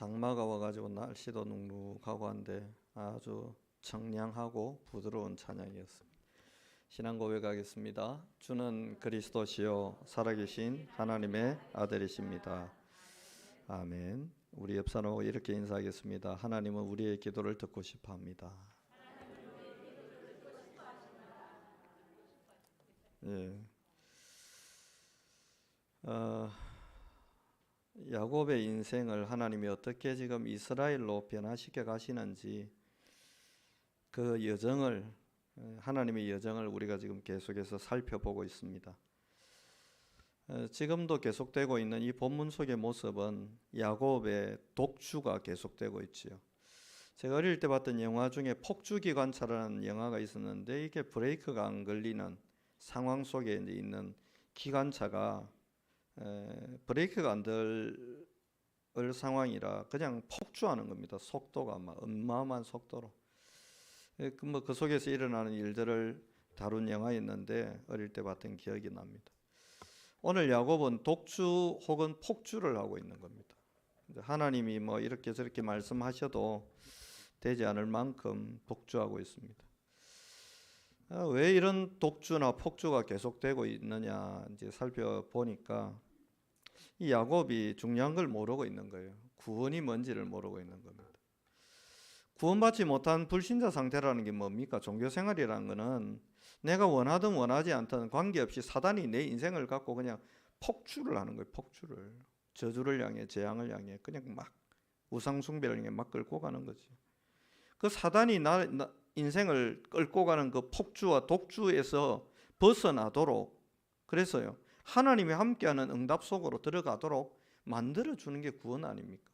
장마가 와가지고 날씨도 눅눅하고 한데 아주 청량하고 부드러운 찬양이었습니다. 신앙 고백하겠습니다. 주는 그리스도시요 살아계신 하나님의 아들이십니다. 아멘. 우리 옆 사람하고 이렇게 인사하겠습니다. 하나님은 우리의 기도를 듣고 싶어합니다. 예. 야곱의 인생을 하나님이 어떻게 지금 이스라엘로 변화시켜 가시는지 그 여정을, 하나님의 여정을 우리가 지금 계속해서 살펴보고 있습니다. 지금도 계속되고 있는 이 본문 속의 모습은 야곱의 독주가 계속되고 있지요. 제가 어릴 때 봤던 영화 중에 폭주기관차라는 영화가 있었는데, 이게 브레이크가 안 걸리는 상황 속에 있는 기관차가 브레이크가 안 될 상황이라 그냥 폭주하는 겁니다. 속도가 막 어마어마한 속도로. 그 속에서 일어나는 일들을 다룬 영화였는데 어릴 때 봤던 기억이 납니다. 오늘 야곱은 독주 혹은 폭주를 하고 있는 겁니다. 하나님이 뭐 이렇게 저렇게 말씀하셔도 되지 않을 만큼 독주하고 있습니다. 왜 이런 독주나 폭주가 계속되고 있느냐 이제 살펴보니까 이 야곱이 중요한 걸 모르고 있는 거예요. 구원이 뭔지를 모르고 있는 겁니다. 구원받지 못한 불신자 상태라는 게 뭡니까? 종교생활이라는 거는 내가 원하든 원하지 않든 관계없이 사단이 내 인생을 갖고 그냥 폭주를 하는 거예요. 폭주를. 저주를 향해, 재앙을 향해 그냥 막 우상숭배를 향해 막 끌고 가는 거지. 그 사단이 나 인생을 끌고 가는 그 폭주와 독주에서 벗어나도록, 그래서요, 하나님이 함께하는 응답 속으로 들어가도록 만들어주는 게 구원 아닙니까?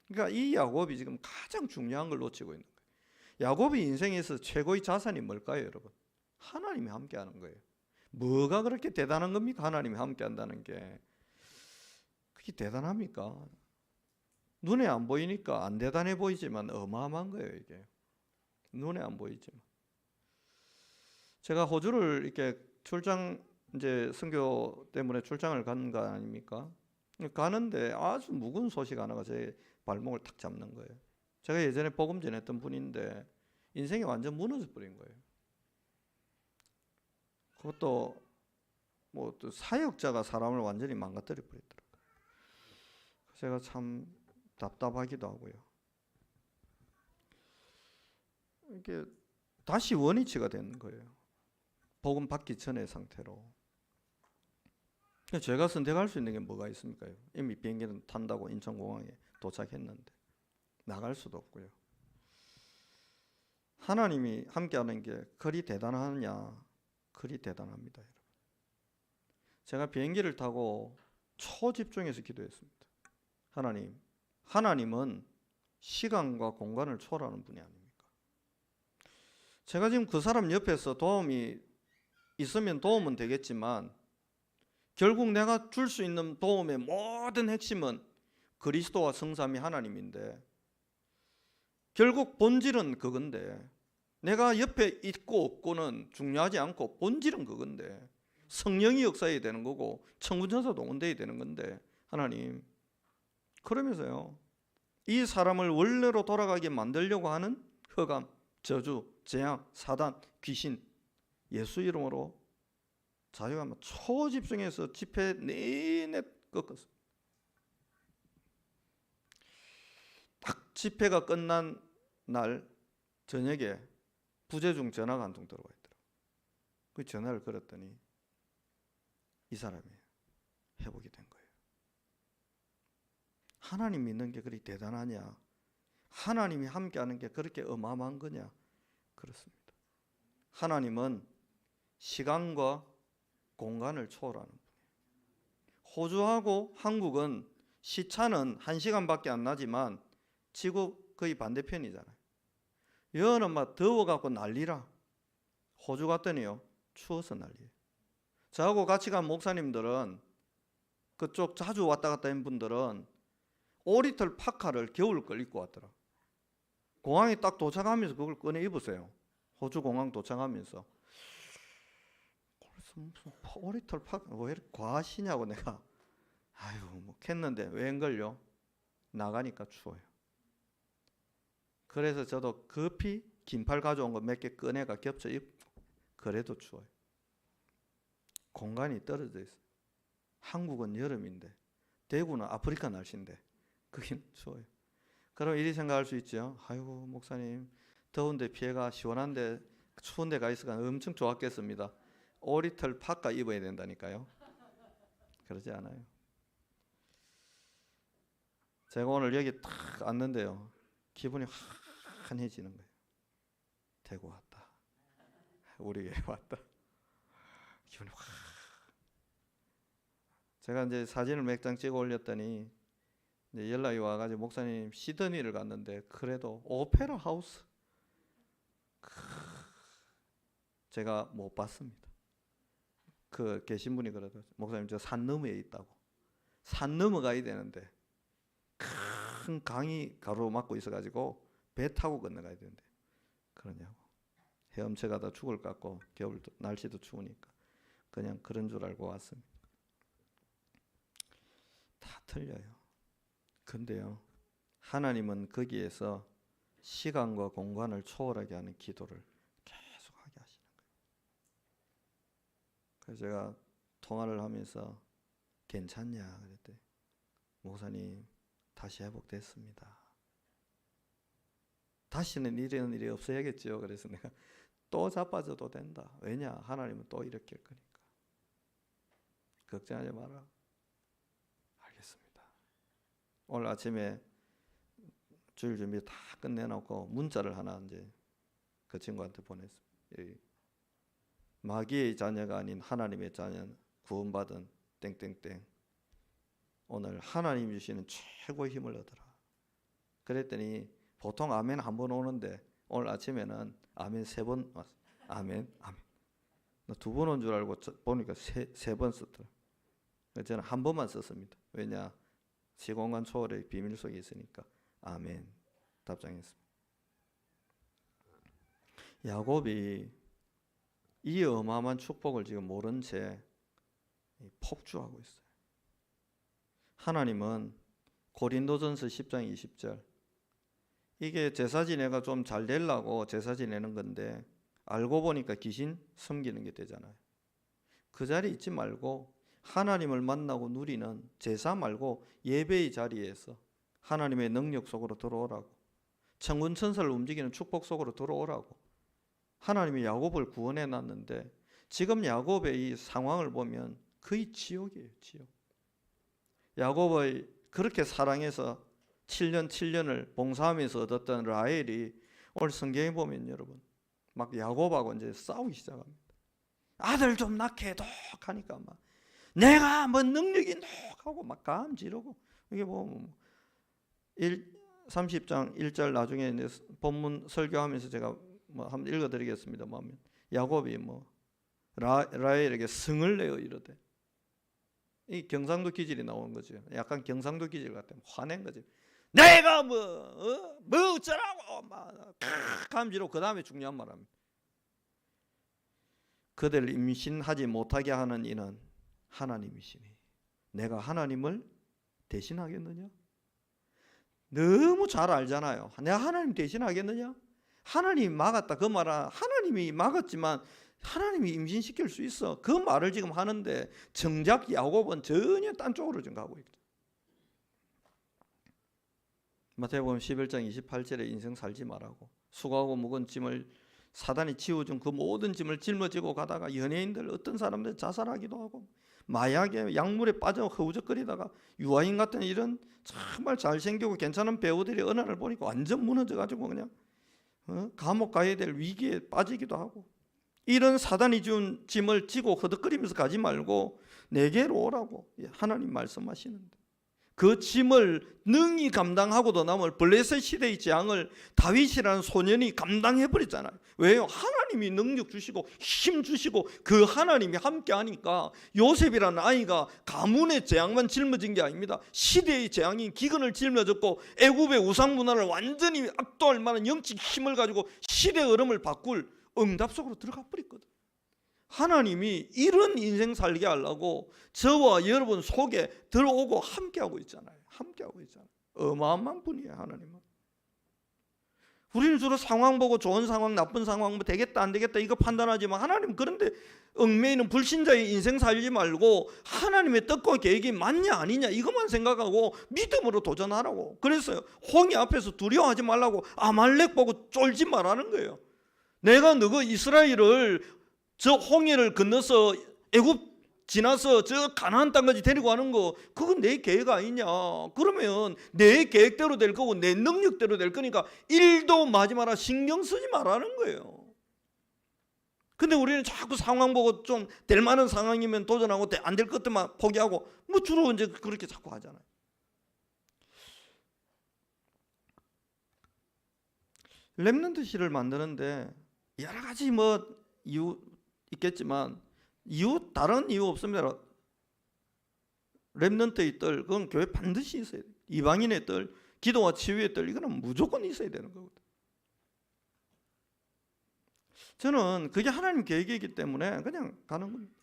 그러니까 이 야곱이 지금 가장 중요한 걸 놓치고 있는 거예요. 야곱의 인생에서 최고의 자산이 뭘까요, 여러분? 하나님이 함께하는 거예요. 뭐가 그렇게 대단한 겁니까? 하나님이 함께한다는 게 그게 대단합니까? 눈에 안 보이니까 안 대단해 보이지만 어마어마한 거예요. 이게 눈에 안 보이지만. 제가 호주를 이렇게 출장, 이제 선교 때문에 출장을 간 거 아닙니까? 가는데 아주 묵은 소식 하나가 제 발목을 탁 잡는 거예요. 제가 예전에 복음 전했던 분인데 인생이 완전 무너져 버린 거예요. 그것도 뭐 또 사역자가 사람을 완전히 망가뜨려 버리더라고요. 제가 참 답답하기도 하고요. 이게 다시 원위치가 되는 거예요. 복음 받기 전의 상태로. 제가 선택할 수 있는 게 뭐가 있습니까? 이미 비행기는 탄다고 인천공항에 도착했는데 나갈 수도 없고요. 하나님이 함께하는 게 그리 대단하냐? 그리 대단합니다, 여러분. 제가 비행기를 타고 초집중해서 기도했습니다. 하나님은 시간과 공간을 초월하는 분이 아닙니까? 제가 지금 그 사람 옆에서 도움이 있으면 도움은 되겠지만 결국 내가 줄 수 있는 도움의 모든 핵심은 그리스도와 성삼위 하나님인데, 결국 본질은 그건데, 내가 옆에 있고 없고는 중요하지 않고 본질은 그건데, 성령이 역사해야 되는 거고 천군천사 동원돼야 되는 건데, 하나님 그러면서요, 이 사람을 원래로 돌아가게 만들려고 하는 흑암, 저주, 재앙, 사단, 귀신, 예수 이름으로 자유하면 초집중해서 집회 내내 꺾었어요. 딱 집회가 끝난 날 저녁에 부재중 전화가 한 통 들어와 있더라고요. 그 전화를 걸었더니 이 사람이 회복이 된 거예요. 하나님 믿는 게 그리 대단하냐? 하나님이 함께하는 게 그렇게 어마어마한 거냐? 그렇습니다. 하나님은 시간과 공간을 초월하는 분이에요. 호주하고 한국은 시차는 1시간밖에 안 나지만 지구 거의 반대편이잖아요. 여는 막 더워갖고 난리라. 호주 갔더니요, 추워서 난리예요. 저하고 같이 간 목사님들은, 그쪽 자주 왔다 갔다 한 분들은 오리털 파카를 겨울 걸 입고 왔더라. 공항에 딱 도착하면서 그걸 꺼내 입으세요. 호주 공항 도착하면서. 그래서 무슨 오리털 파카 왜 이렇게 과하시냐고 내가 아유 뭐 했는데 웬걸요? 나가니까 추워요. 그래서 저도 급히 긴팔 가져온 거 몇 개 꺼내가 겹쳐 입고, 그래도 추워요. 공간이 떨어져 있어요. 한국은 여름인데 대구는 아프리카 날씨인데 거기는 추워요. 그럼 이리 생각할 수 있죠. 아이고 목사님 더운데 피해가 시원한데 추운 데 가 있으니까 엄청 좋았겠습니다. 오리털 파카 입어야 된다니까요. 그러지 않아요. 제가 오늘 여기 딱 앉는데요, 기분이 환해지는 거예요. 대구 왔다, 우리 교회 왔다. 기분이 확. 제가 이제 사진을 몇 장 찍어 올렸더니 이제 연락이 와가지고 목사님 시드니를 갔는데 그래도 오페라 하우스 제가 못 봤습니다. 그 계신 분이 그러더라고요. 목사님 저 산 너머에 있다고. 산 넘어가야 되는데 큰 강이 가로막고 있어가지고 배 타고 건너가야 되는데 그러냐고. 헤엄쳐가다 죽을 것 같고 겨울도 날씨도 추우니까 그냥 그런 줄 알고 왔습니다. 다 틀려요. 근데요, 하나님은 거기에서 시간과 공간을 초월하게 하는 기도를 계속하게 하시는 거예요. 그래서 제가 통화를 하면서 괜찮냐 그랬더니 목사님 다시 회복됐습니다. 다시는 이런 일이 없어야겠죠. 그래서 내가 또 자빠져도 된다. 왜냐? 하나님은 또 일으킬 거니까. 걱정하지 마라. 알겠습니다. 오늘 아침에 주일 준비 다 끝내놓고 문자를 하나 이제 그 친구한테 보냈습니다. 마귀의 자녀가 아닌 하나님의 자녀, 구원받은 땡땡땡, 오늘 하나님 주시는 최고의 힘을 얻어라. 그랬더니 보통 아멘 한 번 오는데 오늘 아침에는 아멘 3번 왔어요. 아멘, 아멘. 나 2번 온 줄 알고 보니까 3번 썼더라. 저는 한 번만 썼습니다. 왜냐? 시공간 초월의 비밀 속에 있으니까 아멘 답장했습니다. 야곱이 이 어마어마한 축복을 지금 모른 채 폭주하고 있어요. 하나님은 고린도전서 10장 20절, 이게 제사 지내가 좀 잘 되려고 제사 지내는 건데 알고 보니까 귀신 섬기는 게 되잖아요. 그 자리에 있지 말고 하나님을 만나고 누리는 제사 말고 예배의 자리에서 하나님의 능력 속으로 들어오라고, 천군 천사를 움직이는 축복 속으로 들어오라고 하나님이 야곱을 구원해 놨는데 지금 야곱의 이 상황을 보면 거의 지옥이에요. 지옥. 야곱의 그렇게 사랑해서 7년을 봉사하면서 얻었던 라헬이 오늘 성경에 보면 여러분 막 야곱하고 이제 싸우기 시작합니다. 아들 좀 낳게 해도 하니까 막 내가 뭐 능력이 하고 막 감지르고, 이게 뭐 30장 1절 나중에 이제 본문 설교하면서 제가 뭐 한번 읽어드리겠습니다. 보면 야곱이 뭐 라헬에게 성을 내어 이르되, 이 경상도 기질이 나오는 거죠. 약간 경상도 기질 같아. 화낸 거지. 내가 뭐 어쩌라고 막 감지로 그 다음에 중요한 말합니다. 그들 임신하지 못하게 하는 이는 하나님이시니 내가 하나님을 대신하겠느냐? 너무 잘 알잖아요. 내가 하나님 대신하겠느냐? 하나님이 막았다 그 말은 하나님이 막았지만 하나님이 임신시킬 수 있어. 그 말을 지금 하는데 정작 야곱은 전혀 딴 쪽으로 지금 가고 있다. 마태복음 11장 28절에 인생 살지 말라고, 수고하고 무거운 짐을 사단이 지워준 그 모든 짐을 짊어지고 가다가 연예인들 어떤 사람들 자살하기도 하고 마약에 약물에 빠져 허우적거리다가 유아인 같은 이런 정말 잘생기고 괜찮은 배우들이 어느 날 보니까 완전 무너져가지고 그냥 감옥 가야 될 위기에 빠지기도 하고, 이런 사단이 준 짐을 지고 허덕거리면서 가지 말고 내게로 오라고 하나님 말씀하시는데, 그 짐을 능히 감당하고도 남을 블레셋 시대의 재앙을 다윗이라는 소년이 감당해버렸잖아요. 왜요? 하나님이 능력 주시고 힘 주시고 그 하나님이 함께 하니까 요셉이라는 아이가 가문의 재앙만 짊어진 게 아닙니다. 시대의 재앙인 기근을 짊어졌고 애굽의 우상 문화를 완전히 압도할 만한 영적 힘을 가지고 시대의 흐름을 바꿀 응답 속으로 들어가 버렸거든. 하나님이 이런 인생 살게 하려고 저와 여러분 속에 들어오고 함께하고 있잖아요. 함께하고 있잖아요. 어마어마한 분이에요. 하나님은. 우리는 주로 상황 보고 좋은 상황, 나쁜 상황, 뭐 되겠다 안 되겠다 이거 판단하지만 하나님 그런데 얽매이는 불신자의 인생 살지 말고 하나님의 뜻과 계획이 맞냐 아니냐 이것만 생각하고 믿음으로 도전하라고. 그래서 홍해 앞에서 두려워하지 말라고 아말렉 보고 쫄지 말라는 거예요. 내가 너가 이스라엘을 저 홍해를 건너서 애굽 지나서 저 가나안 땅까지 데리고 가는 거 그건 내 계획 아니냐. 그러면 내 계획대로 될 거고 내 능력대로 될 거니까 일도 마지 마라, 신경 쓰지 말라는 거예요. 근데 우리는 자꾸 상황 보고 좀 될 만한 상황이면 도전하고 안 될 것들만 포기하고 뭐 주로 이제 그렇게 자꾸 하잖아요. 렘넌트 시를 만드는데 여러 가지 뭐 이유 있겠지만 다른 이유 없습니다. 렘넌트의 뜰 그건 교회 반드시 있어야 돼요. 이방인의 뜰, 기도와 치유의 뜰 이거는 무조건 있어야 되는 거거든요. 저는 그게 하나님 계획이기 때문에 그냥 가는 겁니다.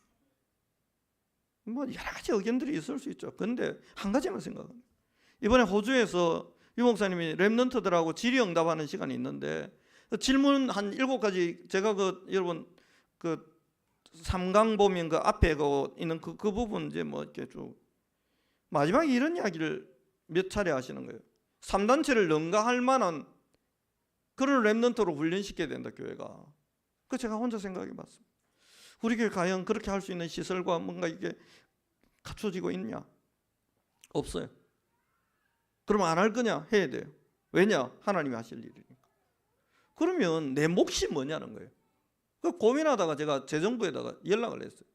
뭐 여러 가지 의견들이 있을 수 있죠. 그런데 한 가지만 생각합니다. 이번에 호주에서 유 목사님이 렘넌트들하고 질의응답하는 시간이 있는데 질문 한 7가지 제가 여러분 3강 보면 그 앞에 있는 그 부분 이제 뭐 이렇게 쭉 마지막에 이런 이야기를 몇 차례 하시는 거예요. 3단체를 능가할 만한 그런 렘넌트로 훈련시켜야 된다 교회가. 그 제가 혼자 생각해 봤습니다. 우리 교회 과연 그렇게 할 수 있는 시설과 뭔가 이게 갖춰지고 있냐? 없어요. 그럼 안 할 거냐? 해야 돼요. 왜냐? 하나님이 하실 일이니까. 그러면 내 몫이 뭐냐는 거예요. 그 고민하다가 제가 재정부에다가 연락을 했어요.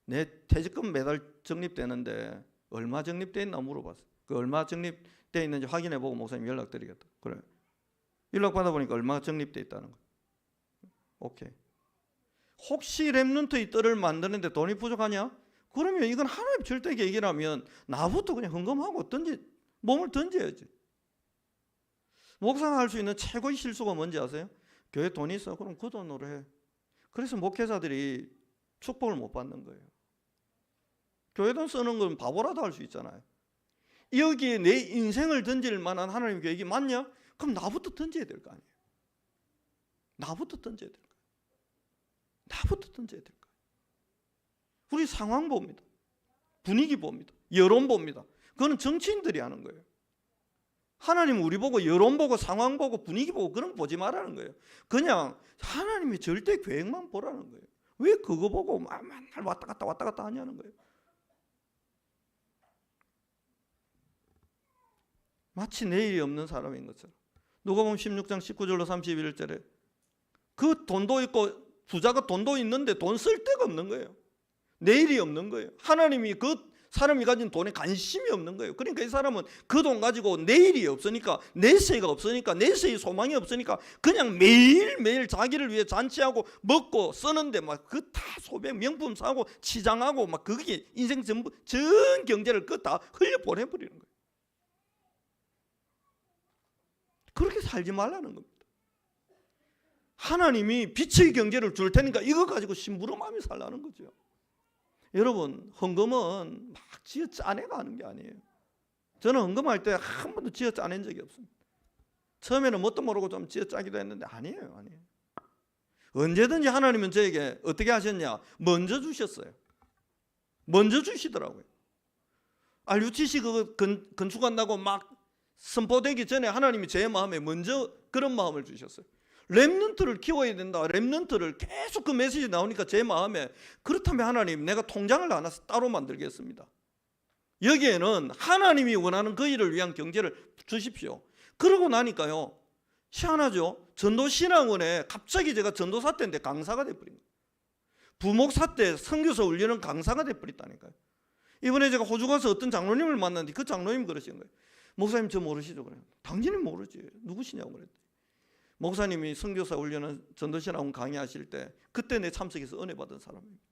내 퇴직금 매달 적립되는데 얼마 적립돼 있나 물어봤어요. 그 얼마 적립돼 있는지 확인해보고 목사님 연락드리겠다. 그래. 연락 받아보니까 얼마 적립돼 있다는 거예요. 오케이. 혹시 렘넌트의 뜰을 만드는데 돈이 부족하냐? 그러면 이건 하나님 절대 계획이라면 나부터 그냥 헌금하고 몸을 던져야지. 목사가 할 수 있는 최고의 실수가 뭔지 아세요? 교회 돈이 있어. 그럼 그 돈으로 해. 그래서 목회자들이 축복을 못 받는 거예요. 교회 돈 쓰는 건 바보라도 할 수 있잖아요. 여기에 내 인생을 던질 만한 하나님 계획이 맞냐? 그럼 나부터 던져야 될 거 아니에요. 나부터 던져야 될 거예요. 나부터 던져야 될 거예요. 우리 상황 봅니다. 분위기 봅니다. 여론 봅니다. 그거는 정치인들이 하는 거예요. 하나님은 우리 보고 여론 보고 상황 보고 분위기 보고 그런 거 보지 말라는 거예요. 그냥 하나님이 절대 계획만 보라는 거예요. 왜 그거 보고 맨날 왔다 갔다 하냐는 거예요. 마치 내일이 없는 사람인 것처럼. 누가복음 16장 19절로 31절에 그 돈도 있고 부자가 돈도 있는데 돈 쓸 데가 없는 거예요. 내일이 없는 거예요. 하나님이 그 사람이 가진 돈에 관심이 없는 거예요. 그러니까 이 사람은 그 돈 가지고 내일이 없으니까 내세가 없으니까 내세의 소망이 없으니까 그냥 매일매일 자기를 위해 잔치하고 먹고 쓰는데 막 그 다 소백 명품 사고 치장하고 막 그게 인생 전부 전 경제를 그 다 흘려보내버리는 거예요. 그렇게 살지 말라는 겁니다. 하나님이 빛의 경제를 줄 테니까 이거 가지고 심부름하며 살라는 거죠. 여러분 헌금은 막 지어 짜내가 하는 게 아니에요. 저는 헌금할 때 한 번도 지어 짜낸 적이 없습니다. 처음에는 뭣도 모르고 좀 지어 짜기도 했는데 아니에요. 언제든지 하나님은 저에게 어떻게 하셨냐? 먼저 주셨어요. 먼저 주시더라고요. RUTC 그거 건축한다고 막 선포되기 전에 하나님이 제 마음에 먼저 그런 마음을 주셨어요. 렘넌트를 키워야 된다. 렘넌트를 계속 그 메시지 나오니까 제 마음에 그렇다면 하나님 내가 통장을 하나 따로 만들겠습니다. 여기에는 하나님이 원하는 그 일을 위한 경제를 주십시오. 그러고 나니까요. 희한하죠. 전도신앙원에 갑자기 제가 전도사 때인데 강사가 돼버린 거예요. 부목사 때 선교사 훈련은 강사가 돼버렸다니까요. 이번에 제가 호주 가서 어떤 장로님을 만났는데 그 장로님이 그러신 거예요. 목사님 저 모르시죠? 그래요. 당연히 모르지. 누구시냐고 그랬더니 목사님이 선교사 훈련은 전도신학원 강의하실 때 그때 내 참석해서 은혜 받은 사람입니다.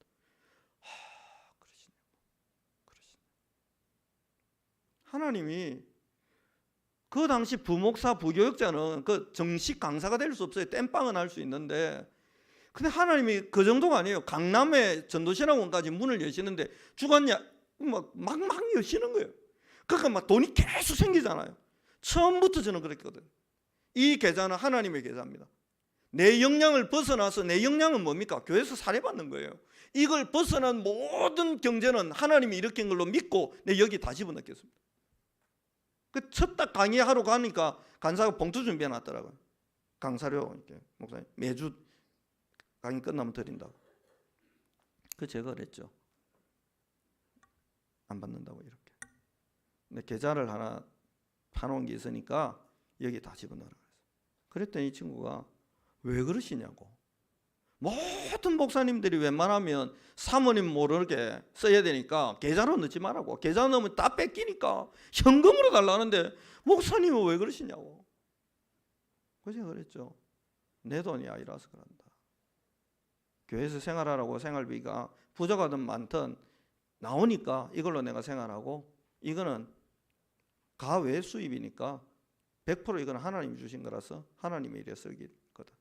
그러시네요. 하나님이 그 당시 부목사 부교육자는 그 정식 강사가 될 수 없어요. 땜빵은 할 수 있는데 근데 하나님이 그 정도가 아니에요. 강남에 전도신학원까지 문을 여시는데 주간야 막 여시는 거예요. 그러니까 막 돈이 계속 생기잖아요. 처음부터 저는 그랬거든. 이 계좌는 하나님의 계좌입니다. 내 역량을 벗어나서, 내 역량은 뭡니까? 교회에서 사례받는 거예요. 이걸 벗어난 모든 경제는 하나님이 일으킨 걸로 믿고 내 여기 다 집어넣겠습니다. 그 첫 딱 강의하러 가니까 간사가 봉투 준비해 놨더라고요. 강사료 이렇게 목사님 매주 강의 끝나면 드린다고. 그 제가 그랬죠. 안 받는다고 이렇게. 근데 계좌를 하나 파놓은 게 있으니까 여기 다 집어넣으라 그랬어요. 그랬더니 이 친구가 왜 그러시냐고. 모든 목사님들이 웬만하면 사모님 모르게 써야 되니까 계좌로 넣지 말라고. 계좌 넣으면 다 뺏기니까 현금으로 달라는데 목사님은 왜 그러시냐고. 그래서 그랬죠. 내 돈이 아니라서 그런다. 교회에서 생활하라고 생활비가 부족하든 많든 나오니까 이걸로 내가 생활하고, 이거는 가외 수입이니까 100% 이건 하나님이 주신 거라서 하나님의 일에 쓰길 거다.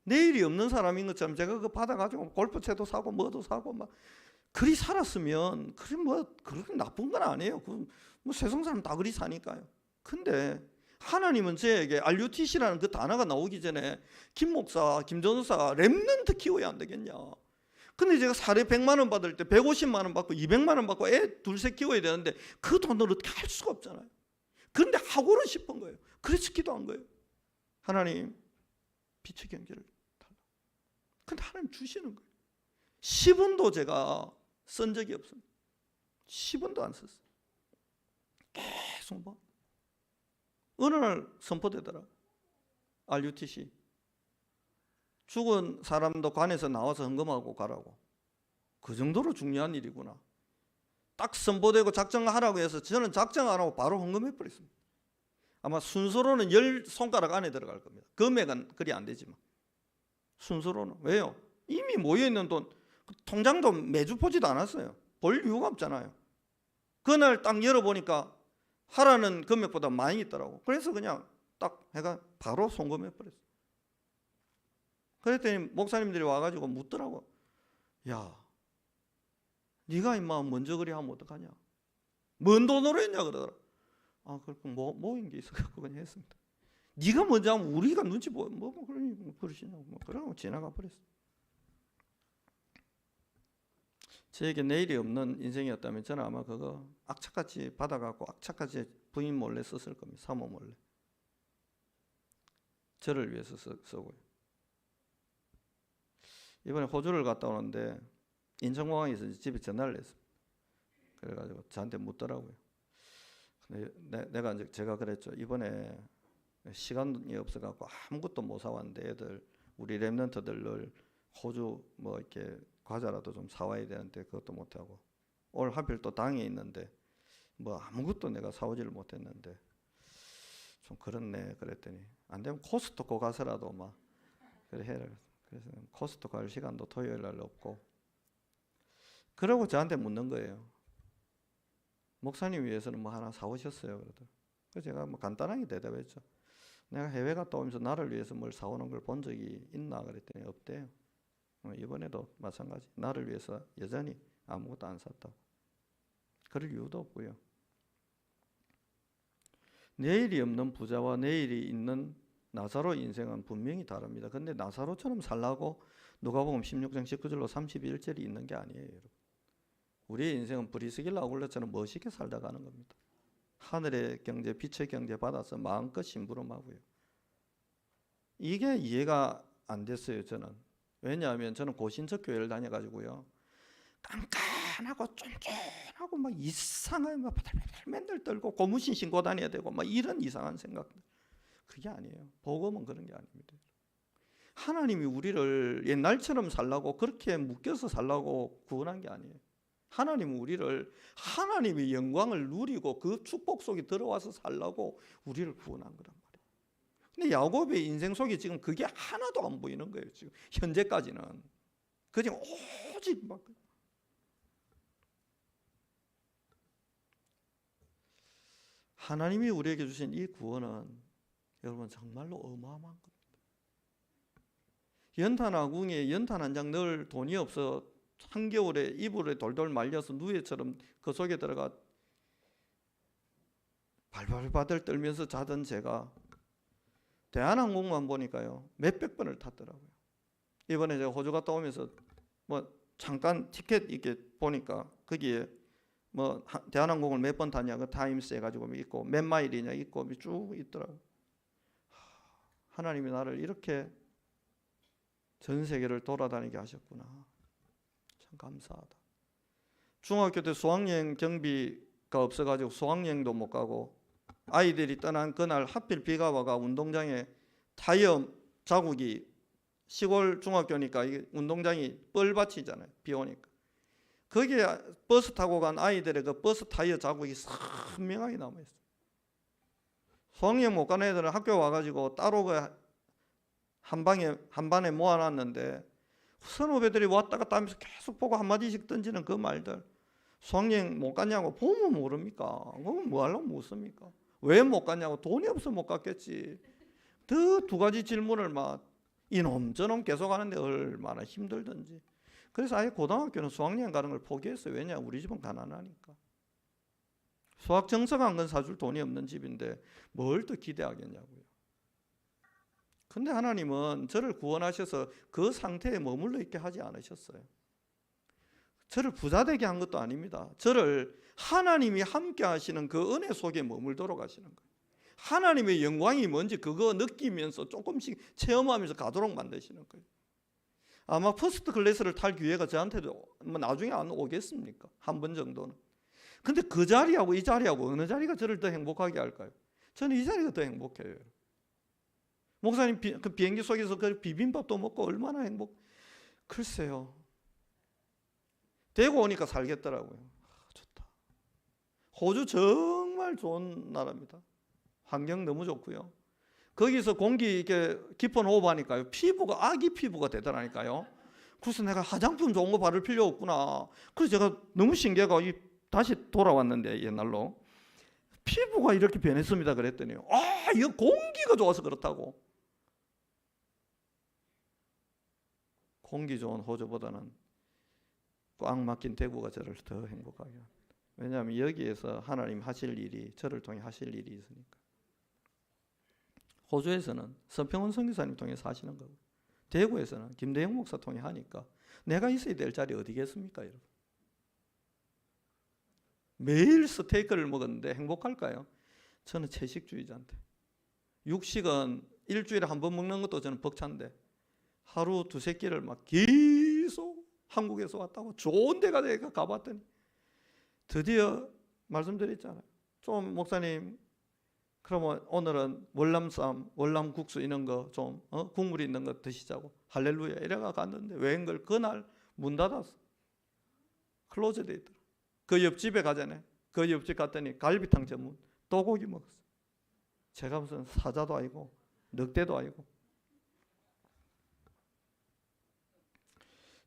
내일이 없는 사람인 것처럼 제가 그거 받아가지고 골프채도 사고 뭐도 사고 막 그리 살았으면 그게 뭐 그렇게 나쁜 건 아니에요. 뭐 세상 사람 다 그리 사니까요. 근데 하나님은 저에게 RUTC라는 그 단어가 나오기 전에 김 목사, 김 전도사 렘넌트 키워야 안 되겠냐. 근데 제가 사례 100만 원 받을 때 150만 원 받고 200만 원 받고 애 둘셋 키워야 되는데 그 돈으로 어떻게 할 수가 없잖아요. 그런데 하고는 싶은 거예요. 그래서 기도한 거예요. 하나님 빛의 경제를 달라. 근데 하나님 주시는 거예요. 10원도 제가 쓴 적이 없습니다. 10원도 안 썼어요. 계속 뭐 어느 날 선포되더라. RUTC 죽은 사람도 관에서 나와서 헌금하고 가라고. 그 정도로 중요한 일이구나. 딱 선포되고 작정하라고 해서 저는 작정 안 하고 바로 헌금해 버렸습니다. 아마 순서로는 10손가락 안에 들어갈 겁니다. 금액은 그리 안 되지만 순서로는. 왜요? 이미 모여있는 돈, 통장도 매주 보지도 않았어요. 볼 이유가 없잖아요. 그날 딱 열어보니까 하라는 금액보다 많이 있더라고. 그래서 그냥 딱 해가 바로 송금해 버렸어요. 그랬더니 목사님들이 와가지고 묻더라고. 야, 네가 임마 먼저 그리 하면 어떡하냐. 뭔 돈으로 했냐 그러더라. 아, 그럼 모인 게 있어갖고 그냥 했습니다. 네가 먼저 하면 우리가 눈치 그러시냐고. 그러고 지나가 버렸어. 저에게 내일이 없는 인생이었다면 저는 아마 그거 악착같이 받아갖고 악착같이 부인 몰래 썼을 겁니다. 사모 몰래. 저를 위해서 쓰고요. 이번에 호주를 갔다 오는데 인천공항에서 집에 전화를 했습니다. 그래가지고 저한테 묻더라고요. 근데 내가 이제 제가 그랬죠. 이번에 시간이 없어갖고 아무것도 못 사왔는데 애들 우리 랩런트들을 호주 뭐 이렇게 과자라도 좀 사와야 되는데 그것도 못하고 오늘 하필 또 당에 있는데 뭐 아무것도 내가 사오지를 못했는데 좀 그렇네. 그랬더니 안 되면 코스트코 가서라도 막 그래 해라. 그래서 코스트코 갈 시간도 토요일 날 없고. 그러고 저한테 묻는 거예요. 목사님 위해서는 뭐 하나 사오셨어요? 그러더라고요. 그래서 제가 뭐 간단하게 대답했죠. 내가 해외 갔다 오면서 나를 위해서 뭘 사오는 걸 본 적이 있나 그랬더니 없대요. 이번에도 마찬가지. 나를 위해서 여전히 아무것도 안 샀다고. 그럴 이유도 없고요. 내일이 없는 부자와 내일이 있는 나사로 인생은 분명히 다릅니다. 근데 나사로처럼 살라고 누가복음 16장 19절로 31절이 있는 게 아니에요. 여러분. 우리의 인생은 브리스길라 아굴라처럼 멋있게 살다 가는 겁니다. 하늘의 경제, 빛의 경제 받아서 마음껏 심부름하고요. 이게 이해가 안 됐어요. 저는. 왜냐하면 저는 고신적 교회를 다녀가지고요. 깐깐하고 쫀쫀하고 막 이상하게 막 맨날 떨고 고무신 신고 다녀야 되고 막 이런 이상한 생각들. 그게 아니에요. 복음은 그런 게 아닙니다. 하나님이 우리를 옛날처럼 살라고 그렇게 묶여서 살라고 구원한 게 아니에요. 하나님은 우리를 하나님의 영광을 누리고 그 축복 속에 들어와서 살라고 우리를 구원한 거란 말이에요. 근데 야곱의 인생 속에 지금 그게 하나도 안 보이는 거예요. 지금 현재까지는 그냥 오직 막 하나님이 우리에게 주신 이 구원은 여러분 정말로 어마어마한 겁니다. 연탄 아궁이에 연탄 한 장 넣을 돈이 없어 한겨울에 이불에 돌돌 말려서 누에처럼 그 속에 들어가 발발바들 떨면서 자던 제가 대한항공만 보니까요 몇백 번을 탔더라고요. 이번에 제가 호주 갔다 오면서 뭐 잠깐 티켓 이렇게 보니까 거기에 뭐 대한항공을 몇 번 탔냐 그 타임스 해가지고 있고 몇 마일이냐 있고 쭉 있더라고요. 하나님이 나를 이렇게 전 세계를 돌아다니게 하셨구나. 참 감사하다. 중학교 때 수학여행 경비가 없어가지고 수학여행도 못 가고 아이들이 떠난 그날 하필 비가 와가 운동장에 타이어 자국이 시골 중학교니까 이게 운동장이 뻘밭이잖아요. 비 오니까. 거기에 버스 타고 간 아이들의 그 버스 타이어 자국이 선명하게 남아있어요. 수학여행 못 가는 애들은 학교 와가지고 따로 그 한 반에 모아놨는데 선후배들이 왔다 갔다 하면서 계속 보고 한마디씩 던지는 그 말들. 수학여행 못 갔냐고 보면 모릅니까? 그건 뭐 하려고 묻습니까? 왜 못 갔냐고 돈이 없어 못 갔겠지. 그 두 가지 질문을 막 이놈 저놈 계속 하는데 얼마나 힘들던지. 그래서 아예 고등학교는 수학여행 가는 걸 포기했어요. 왜냐? 우리 집은 가난하니까. 수학 정석한 건 사줄 돈이 없는 집인데 뭘 더 기대하겠냐고요. 근데 하나님은 저를 구원하셔서 그 상태에 머물러 있게 하지 않으셨어요. 저를 부자 되게 한 것도 아닙니다. 저를 하나님이 함께 하시는 그 은혜 속에 머물도록 하시는 거예요. 하나님의 영광이 뭔지 그거 느끼면서 조금씩 체험하면서 가도록 만드시는 거예요. 아마 퍼스트 클래스를 탈 기회가 저한테도 뭐 나중에 안 오겠습니까? 한 번 정도는. 근데 그 자리하고 이 자리하고 어느 자리가 저를 더 행복하게 할까요? 저는 이 자리가 더 행복해요. 목사님 그 비행기 속에서 그 비빔밥도 먹고 얼마나 글쎄요. 대구 오니까 살겠더라고요. 좋다. 호주 정말 좋은 나라입니다. 환경 너무 좋고요. 거기서 공기 이렇게 깊은 호흡하니까요. 피부가 아기 피부가 되더라니까요. 그래서 내가 화장품 좋은 거 바를 필요 없구나. 그래서 제가 너무 신기해가 다시 돌아왔는데 옛날로 피부가 이렇게 변했습니다. 그랬더니 이거 공기가 좋아서 그렇다고. 공기 좋은 호주보다는 꽉 막힌 대구가 저를 더 행복하게 합니다. 왜냐하면 여기에서 하나님 하실 일이 저를 통해 하실 일이 있으니까. 호주에서는 서평원 선교사님 통해 사시는 거고 대구에서는 김대영 목사 통해 하니까 내가 있어야 될 자리 어디겠습니까 여러분? 매일 스테이크를 먹었는데 행복할까요? 저는 채식주의자인데 육식은 일주일에 한 번 먹는 것도 저는 벅찬데 하루 두세 끼를 막 계속 한국에서 왔다고 좋은 데가 내가 가봤더니 드디어 말씀드렸잖아요. 좀 목사님 그러면 오늘은 월남쌈, 월남국수 이런 거 좀 국물 있는 거 드시자고 할렐루야 이래가 갔는데 웬걸 그날 문 닫았어. 클로즈 돼 있더라. 그 옆집에 가잖아요. 그 옆집 갔더니 갈비탕 전문 또고기 먹었어. 제가 무슨 사자도 아니고 늑대도 아니고.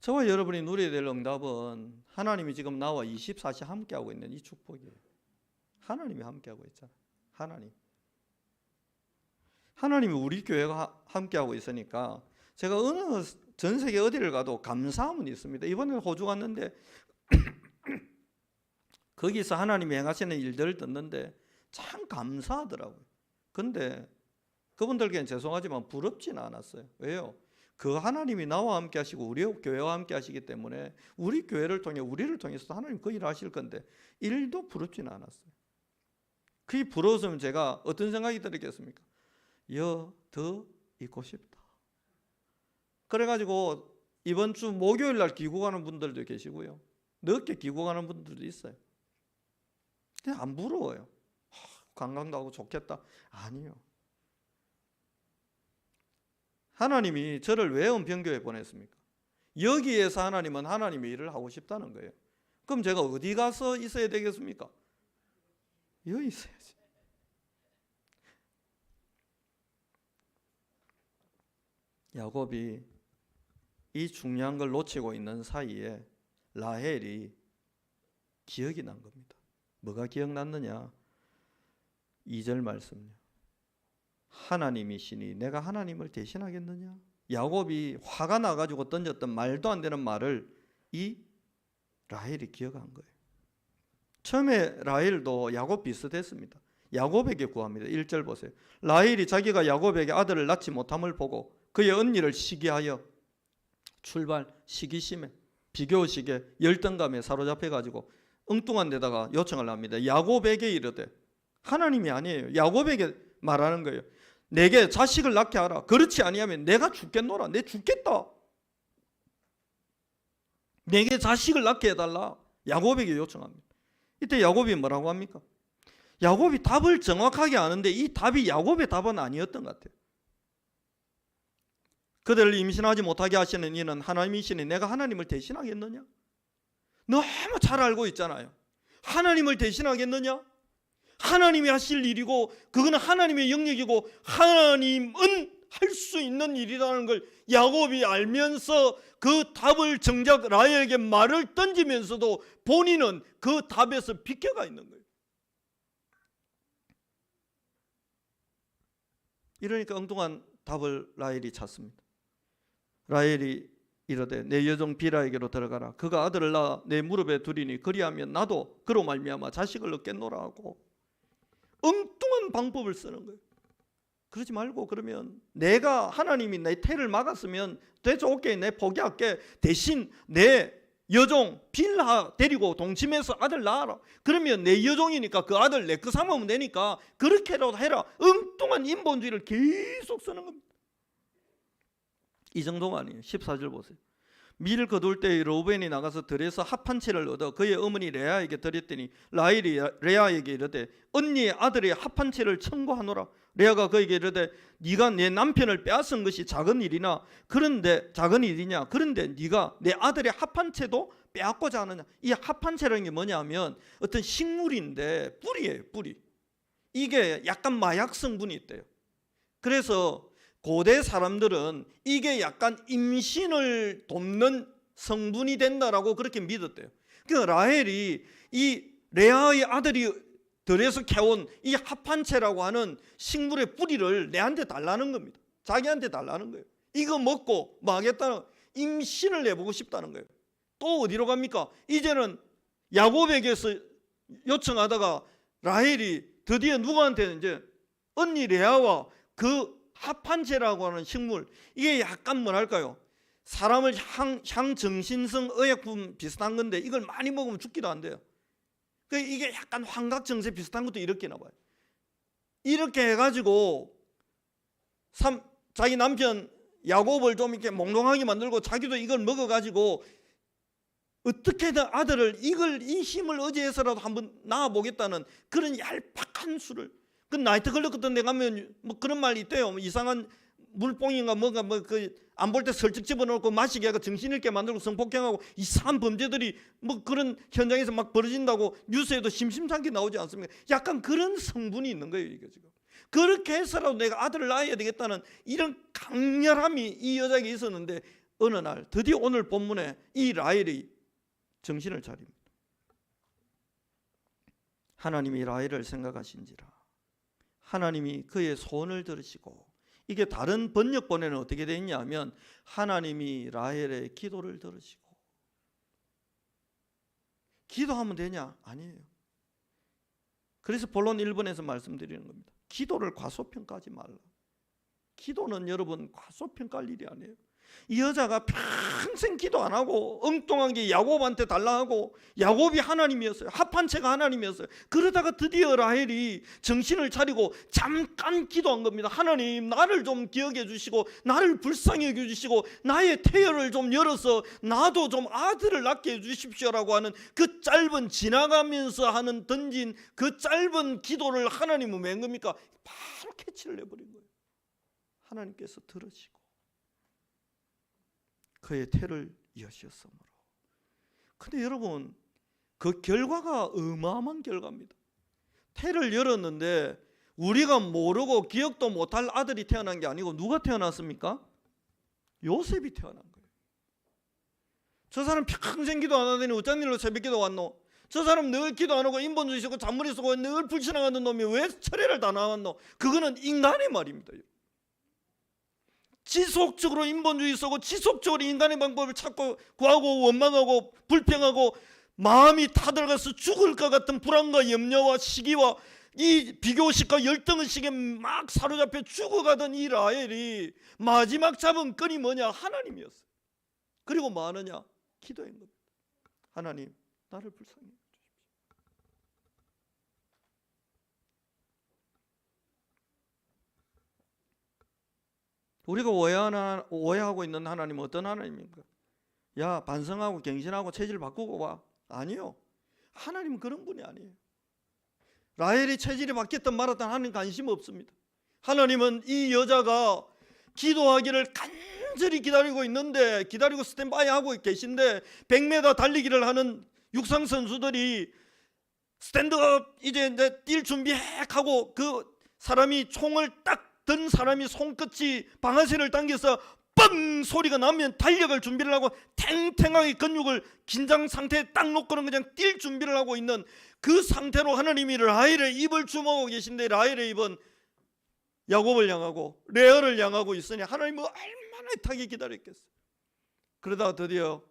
저와 여러분이 누려야 될 응답은 하나님이 지금 나와 24시 함께하고 있는 이 축복이에요. 하나님이 함께하고 있잖아요. 하나님이 우리 교회가 함께하고 있으니까 제가 어느 전 세계 어디를 가도 감사함은 있습니다. 이번에 호주 갔는데 거기서 하나님이 행하시는 일들을 듣는데 참 감사하더라고요. 근데 그분들께는 죄송하지만 부럽지는 않았어요. 왜요? 그 하나님이 나와 함께 하시고 우리 교회와 함께 하시기 때문에 우리 교회를 통해 우리를 통해서 하나님 그 일을 하실 건데 일도 부럽지는 않았어요. 그게 부러웠으면 제가 어떤 생각이 들었겠습니까? 더 있고 싶다. 그래가지고 이번 주 목요일 날 귀국하는 분들도 계시고요. 늦게 귀국하는 분들도 있어요. 근데 안 부러워요. 관광도 하고 좋겠다. 아니요. 하나님이 저를 왜 은평교회에 보냈습니까? 여기에서 하나님은 하나님의 일을 하고 싶다는 거예요. 그럼 제가 어디 가서 있어야 되겠습니까? 여기 있어야지. 야곱이 이 중요한 걸 놓치고 있는 사이에 라헬이 기억이 난 겁니다. 뭐가 기억났느냐? 2절 말씀요. 하나님이시니 내가 하나님을 대신하겠느냐? 야곱이 화가 나가지고 던졌던 말도 안 되는 말을 이 라헬이 기억한 거예요. 처음에 라헬도 야곱 비슷했습니다. 야곱에게 구합니다. 1절 보세요. 라헬이 자기가 야곱에게 아들을 낳지 못함을 보고 그의 언니를 시기하여 출발, 시기심에, 비교의식에, 열등감에 사로잡혀가지고 엉뚱한 데다가 요청을 합니다. 야곱에게 이르되, 하나님이 아니에요. 야곱에게 말하는 거예요. 내게 자식을 낳게 하라. 그렇지 아니하면 내가 죽겠노라. 내 죽겠다. 내게 자식을 낳게 해달라. 야곱에게 요청합니다. 이때 야곱이 뭐라고 합니까? 야곱이 답을 정확하게 아는데 이 답이 야곱의 답은 아니었던 것 같아요. 그들을 임신하지 못하게 하시는 이는 하나님이시니 내가 하나님을 대신하겠느냐? 너무 잘 알고 있잖아요. 하나님을 대신하겠느냐? 하나님이 하실 일이고 그거는 하나님의 영역이고 하나님은 할 수 있는 일이라는 걸 야곱이 알면서 그 답을 정작 라헬에게 말을 던지면서도 본인은 그 답에서 비껴가 있는 거예요. 이러니까 엉뚱한 답을 라헬이 찾습니다. 라헬이 이르되 내 여종 비라에게로 들어가라. 그가 아들을 낳아 내 무릎에 두리니 그리하면 나도 그로 말미암아 자식을 얻겠노라 하고 엉뚱한 방법을 쓰는 거예요. 그러지 말고 그러면 내가 하나님이 내 태를 막았으면 되죠. 오케이, 내 포기할게. 대신 내 여종 빌하 데리고 동침해서 아들 낳아라. 그러면 내 여종이니까 그 아들 내 거 삼으면 되니까 그렇게라도 해라. 엉뚱한 인본주의를 계속 쓰는 겁니다. 이 정도가 아니에요. 14절 보세요. 밀 거둘 때 르우벤이 나가서 들에서 합 한 채를 얻어 그의 어머니 레아에게 드렸더니 라헬이 레아에게 이르되 언니의 아들의 합 한 채를 청구하노라. 레아가 그에게 이르되 네가 내 남편을 빼앗은 것이 작은 일이냐? 그런데 네가 내 아들의 합 한 채도 빼앗고자 하느냐? 이 합 한 채라는 게 뭐냐면 어떤 식물인데 뿌리예요. 뿌리. 이게 약간 마약 성분이 있대요. 그래서 고대 사람들은 이게 약간 임신을 돕는 성분이 된다라고 그렇게 믿었대요. 그러니까 라헬이 이 레아의 아들이 들에서 캐온 이 합한채라고 하는 식물의 뿌리를 내한테 달라는 겁니다. 자기한테 달라는 거예요. 이거 먹고 망하겠다는, 임신을 내보고 싶다는 거예요. 또 어디로 갑니까? 이제는 야곱에게서 요청하다가 라헬이 드디어 누구한테 이제 언니 레아와 그 합한채라고 하는 식물, 이게 약간 뭐랄까요, 사람을 향정신성 의약품 비슷한 건데 이걸 많이 먹으면 죽기도 한대요. 이게 약간 환각증세 비슷한 것도 일으키나 봐요. 이렇게 해가지고 자기 남편 야곱을 좀 이렇게 몽롱하게 만들고 자기도 이걸 먹어가지고 어떻게든 아들을 이 힘을 의지해서라도 한번 낳아보겠다는 그런 얄팍한 수를, 그 나이트 클럽 같은 데 가면 뭐 그런 말이 있대요. 뭐 이상한 물뽕인가 뭔가 뭐 그 안 볼 때 설득 집어넣고 마시게 하고 정신있게 만들고 성폭행하고 이상한 범죄들이 뭐 그런 현장에서 막 벌어진다고 뉴스에도 심심찮게 나오지 않습니까? 약간 그런 성분이 있는 거예요, 이게 지금. 그렇게 해서라도 내가 아들을 낳아야 되겠다는 이런 강렬함이 이 여자에게 있었는데 어느 날 드디어 오늘 본문에 이 라헬이 정신을 차립니다. 하나님이 라헬을 생각하신지라 하나님이 그의 소원을 들으시고, 이게 다른 번역본에는 어떻게 되어 있냐면 하나님이 라헬의 기도를 들으시고. 기도하면 되냐? 아니에요. 그래서 본론 1번에서 말씀드리는 겁니다. 기도를 과소평가하지 말라. 기도는 여러분 과소평가할 일이 아니에요. 이 여자가 평생 기도 안 하고 엉뚱한 게 야곱한테 달라하고, 야곱이 하나님이었어요. 합한채가 하나님이었어요. 그러다가 드디어 라헬이 정신을 차리고 잠깐 기도한 겁니다. 하나님, 나를 좀 기억해 주시고 나를 불쌍히 여겨 주시고 나의 태혈을 좀 열어서 나도 좀 아들을 낳게 해 주십시오라고 하는 그 짧은, 지나가면서 하는 던진 그 짧은 기도를 하나님은 웬 겁니까? 바로 캐치를 내버린 거예요. 하나님께서 들으시고 그의 태를 여셨으므로. 근데 여러분, 그 결과가 어마어마한 결과입니다. 태를 열었는데 우리가 모르고 기억도 못할 아들이 태어난 게 아니고 누가 태어났습니까? 요셉이 태어난 거예요. 저 사람 평생 기도 안 하더니 어쩐 일로 새벽 기도 왔노? 저 사람 늘 기도 안 하고 인본주의 쓰고 잔머리 쓰고 늘 불신앙하는 놈이 왜 철회를 다 나왔노? 그거는 인간의 말입니다. 지속적으로 인본주의 쓰고 지속적으로 인간의 방법을 찾고 구하고 원망하고 불평하고 마음이 타들어가서 죽을 것 같은 불안과 염려와 시기와 이 비교의식과 열등의식에 막 사로잡혀 죽어가던 이 라헬이 마지막 잡은 끈이 뭐냐? 하나님이었어요. 그리고 뭐 하느냐? 기도한 겁니다. 하나님, 나를 불쌍히 해주십시오. 우리가 오해하고 있는 하나님은 어떤 하나님입니까? 야, 반성하고 갱신하고 체질 바꾸고 와. 아니요. 하나님은 그런 분이 아니에요. 라헬이 체질이 바뀌었든 말았든 하나님 관심 없습니다. 하나님은 이 여자가 기도하기를 간절히 기다리고 있는데, 기다리고 스탠바이 하고 계신데 100m 달리기를 하는 육상 선수들이 스탠드업 이제 뛸 준비 하고 그 사람이 총을 딱 든 사람이 손끝이 방아쇠를 당겨서 뻥 소리가 나면 달려갈 준비를 하고 탱탱하게 근육을 긴장 상태에 딱 놓고는 그냥 뛸 준비를 하고 있는 그 상태로 하나님이 라헬의 입을 주목하고 계신데, 라헬의 입은 야곱을 향하고 레아를 향하고 있으니 하나님은 얼마나 애타게 기다렸겠어요. 그러다가 드디어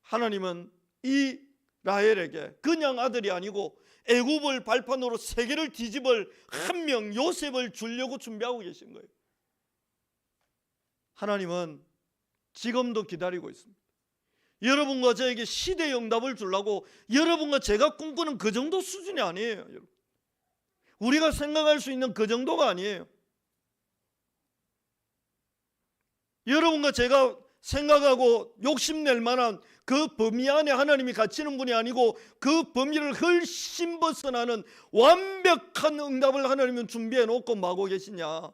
하나님은 이 라헬에게 그냥 아들이 아니고 애굽을 발판으로 세계를 뒤집을 한 명 요셉을 주려고 준비하고 계신 거예요. 하나님은 지금도 기다리고 있습니다. 여러분과 저에게 시대의 응답을 주려고 여러분과 제가 꿈꾸는 그 정도 수준이 아니에요. 여러분. 우리가 생각할 수 있는 그 정도가 아니에요. 여러분과 제가 생각하고 욕심낼 만한 그 범위 안에 하나님이 갇히는 분이 아니고 그 범위를 훨씬 벗어나는 완벽한 응답을 하나님은 준비해 놓고 마고 계시냐?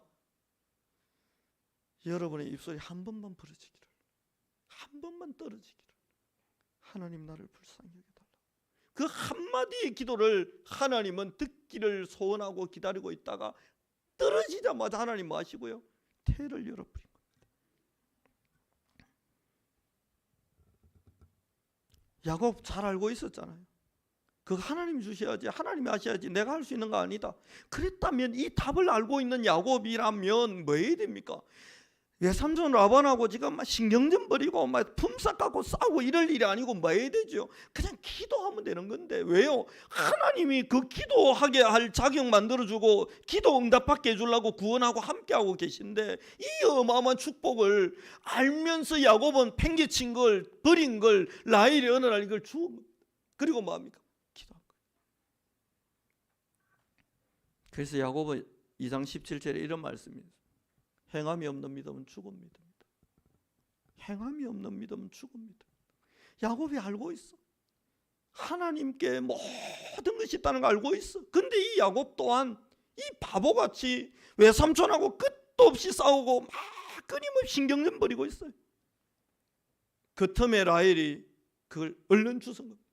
여러분의 입술이 한 번만 부러지기를, 한 번만 떨어지기를, 하나님 나를 불쌍히 여겨달라. 그 한마디의 기도를 하나님은 듣기를 소원하고 기다리고 있다가 떨어지자마자 하나님 뭐 하시고요? 태를 열어버린 겁니다. 야곱 잘 알고 있었잖아요. 그거 하나님이 주셔야지, 하나님이 하셔야지, 내가 할 수 있는 거 아니다. 그랬다면 이 답을 알고 있는 야곱이라면 뭐 해야 됩니까? 외삼촌 라반하고 지금 막 신경전 버리고 막 품삯 갖고 싸우고 이럴 일이 아니고 뭐 해야 되죠? 그냥 기도하면 되는 건데 왜요? 하나님이 그 기도하게 할 자격 만들어주고 기도 응답받게 해주려고 구원하고 함께하고 계신데 이 어마어마한 축복을 알면서 야곱은 팽개친 걸, 버린 걸, 라헬이 어느 날 이걸 주운 겁니다. 그리고 뭐합니까? 기도한 거예요. 그래서 야곱은 2장 17절에 이런 말씀입니다. 행함이 없는 믿음은 죽음입니다. 행함이 없는 믿음은 죽음입니다. 야곱이 알고 있어. 하나님께 모든 것이 있다는 걸 알고 있어. 근데 이 야곱 또한 이 바보같이 외삼촌하고 끝도 없이 싸우고 막 끊임없이 신경전 벌이고 있어요. 그 틈에 라헬이 그걸 얼른 주선 겁니다.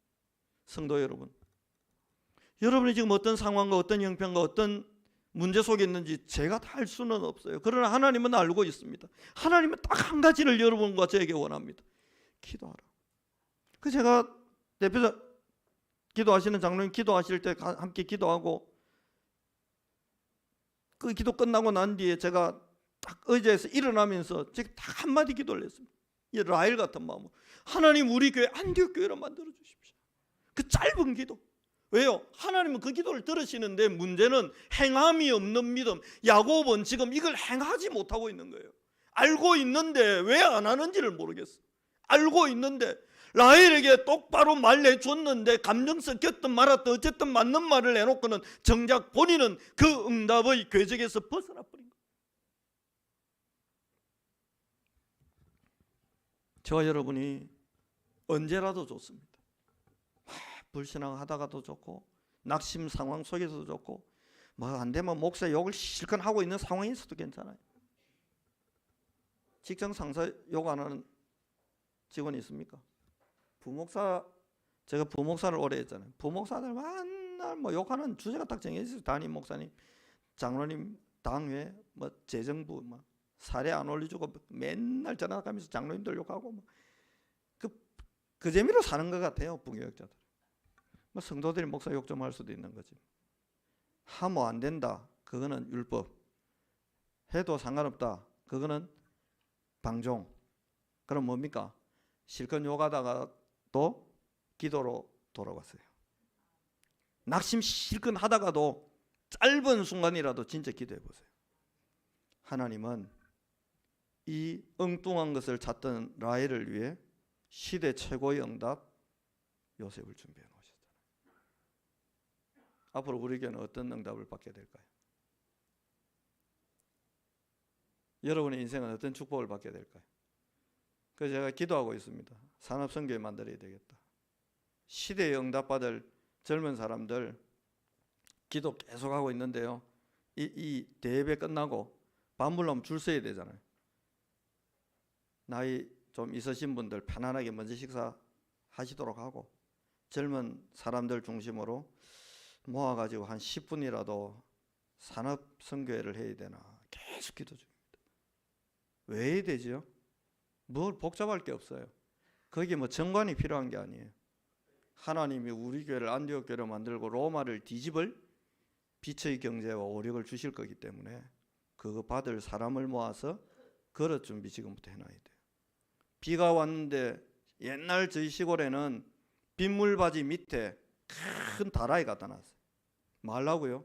성도 여러분, 여러분이 지금 어떤 상황과 어떤 형편과 어떤 문제 속에 있는지 제가 다 알 수는 없어요. 그러나 하나님은 알고 있습니다. 하나님은 딱 한 가지를 여러분과 저에게 원합니다. 기도하라. 그 제가 대표자 기도하시는 장로님 기도하실 때 함께 기도하고 그 기도 끝나고 난 뒤에 제가 딱 의자에서 일어나면서 제가 딱 한마디 기도를 했습니다. 이 라헬 같은 마음으로 하나님 우리 교회 안디옥 교회로 만들어 주십시오. 그 짧은 기도. 왜요? 하나님은 그 기도를 들으시는데 문제는 행함이 없는 믿음. 야곱은 지금 이걸 행하지 못하고 있는 거예요. 알고 있는데 왜 안 하는지를 모르겠어. 알고 있는데 라헬에게 똑바로 말해줬는데 감정 섞였든 말았든 어쨌든 맞는 말을 해놓고는 정작 본인은 그 응답의 궤적에서 벗어나 버린 거예요. 저와 여러분이 언제라도 좋습니다. 불신앙하다가도 좋고 낙심 상황 속에서도 좋고 뭐 안 되면 목사 욕을 실컷 하고 있는 상황이 있어도 괜찮아요. 직장 상사 욕 안 하는 직원이 있습니까? 부목사, 제가 부목사를 오래 했잖아요. 부목사들 맨날 뭐 욕하는 주제가 딱 정해져 있어요. 담임 목사님, 장로님, 당회, 뭐 재정부, 뭐 사례 안 올려주고 맨날 전화 가면서 장로님들 욕하고 뭐 그 재미로 사는 것 같아요. 부교육자들. 뭐 성도들이 목사 욕 좀 할 수도 있는 거지. 하면 안 된다. 그거는 율법. 해도 상관없다. 그거는 방종. 그럼 뭡니까? 실컷 욕하다가 또 기도로 돌아갔어요. 낙심 실컷 하다가도 짧은 순간이라도 진짜 기도해 보세요. 하나님은 이 엉뚱한 것을 찾던 라헬을 위해 시대 최고의 응답 요셉을 준비해 놓으셨잖아요. 앞으로 우리에게는 어떤 응답을 받게 될까요? 여러분의 인생은 어떤 축복을 받게 될까요? 그래서 제가 기도하고 있습니다. 산업선교회 만들어야 되겠다. 시대에 응답받을 젊은 사람들 기도 계속하고 있는데요. 이 대예배 끝나고 밥 먹으려면 줄 서야 되잖아요. 나이 좀 있으신 분들 편안하게 먼저 식사하시도록 하고 젊은 사람들 중심으로 모아가지고 한 10분이라도 산업선교회를 해야 되나 계속 기도 중입니다. 왜 해야 되죠? 뭘 복잡할 게 없어요. 거기에 뭐 정관이 필요한 게 아니에요. 하나님이 우리 교회를 안디옥 교회로 만들고 로마를 뒤집을 빛의 경제와 오력을 주실 거기 때문에 그거 받을 사람을 모아서 그릇 준비 지금부터 해놔야 돼요. 비가 왔는데 옛날 저희 시골에는 빗물바지 밑에 큰 다라이 갖다 놨어요. 말라고요?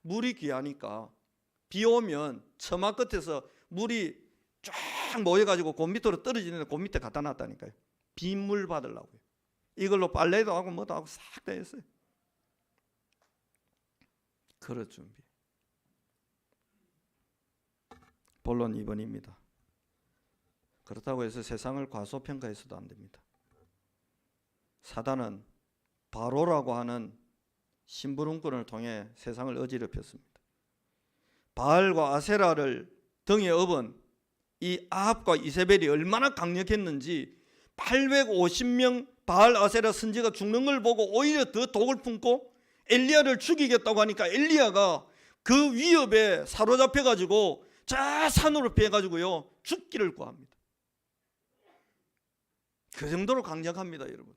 물이 귀하니까 비 오면 처마 끝에서 물이 쫙 모여가지고 그 밑으로 떨어지는데 그 밑에 갖다 놨다니까요. 빗물 받으려고요. 이걸로 빨래도 하고 뭐도 하고 싹 다 했어요. 그릇 준비. 본론 2번입니다. 그렇다고 해서 세상을 과소평가해서도 안 됩니다. 사단은 바로라고 하는 심부름꾼을 통해 세상을 어지럽혔습니다. 바알과 아세라를 등에 업은 이 아합과 이세벨이 얼마나 강력했는지 850명 바알 아세라 선지가 죽는 걸 보고 오히려 더 독을 품고 엘리야를 죽이겠다고 하니까 엘리야가 그 위협에 사로잡혀가지고 저 산으로 피해가지고요 죽기를 구합니다. 그 정도로 강력합니다, 여러분.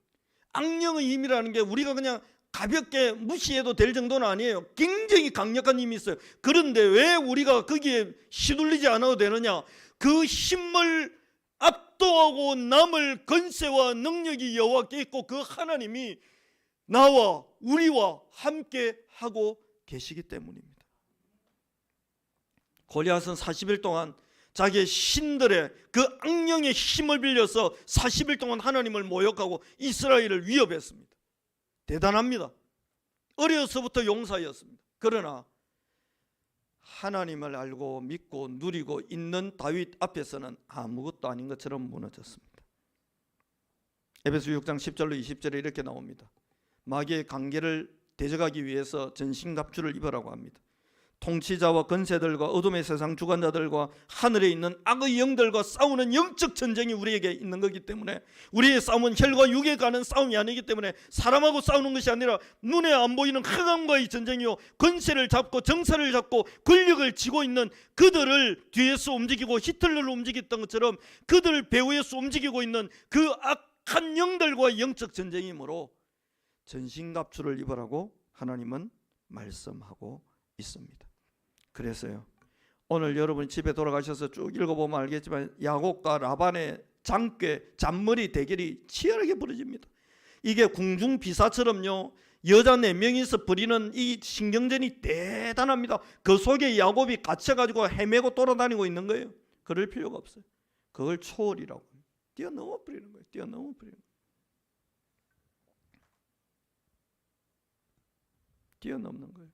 악령의 힘이라는 게 우리가 그냥 가볍게 무시해도 될 정도는 아니에요. 굉장히 강력한 힘이 있어요. 그런데 왜 우리가 거기에 시들리지 않아도 되느냐? 그 힘을 압도하고 남을 권세와 능력이 여호와께 있고 그 하나님이 나와 우리와 함께 하고 계시기 때문입니다. 골리앗은 40일 동안 자기의 신들의 그 악령의 힘을 빌려서 40일 동안 하나님을 모욕하고 이스라엘을 위협했습니다. 대단합니다. 어려서부터 용사였습니다. 그러나 하나님을 알고 믿고 누리고 있는 다윗 앞에서는 아무것도 아닌 것처럼 무너졌습니다. 에베소 6장 10절로 20절에 이렇게 나옵니다. 마귀의 관계를 대적하기 위해서 전신갑주를 입으라고 합니다. 통치자와 권세들과 어둠의 세상 주관자들과 하늘에 있는 악의 영들과 싸우는 영적 전쟁이 우리에게 있는 거기 때문에 우리의 싸움은 혈과 육에 가는 싸움이 아니기 때문에 사람하고 싸우는 것이 아니라 눈에 안 보이는 흑암과의 전쟁이요 권세를 잡고 정사를 잡고 권력을 쥐고 있는 그들을 뒤에서 움직이고 히틀러를 움직였던 것처럼 그들을 배후에서 움직이고 있는 그 악한 영들과 영적 전쟁이므로 전신갑주를 입으라고 하나님은 말씀하고 있습니다. 그래서요 오늘 여러분 집에 돌아가셔서 쭉 읽어보면 알겠지만 야곱과 라반의 장괴 잔머리 대결이 치열하게 벌어집니다. 이게 궁중비사처럼요 여자 4명이서 벌이는 이 신경전이 대단합니다. 그 속에 야곱이 갇혀가지고 헤매고 돌아다니고 있는 거예요. 그럴 필요가 없어요. 그걸 초월이라고 뛰어넘어 버리는 거예요. 뛰어넘어 버리는 거예요. 뛰어넘는 거예요.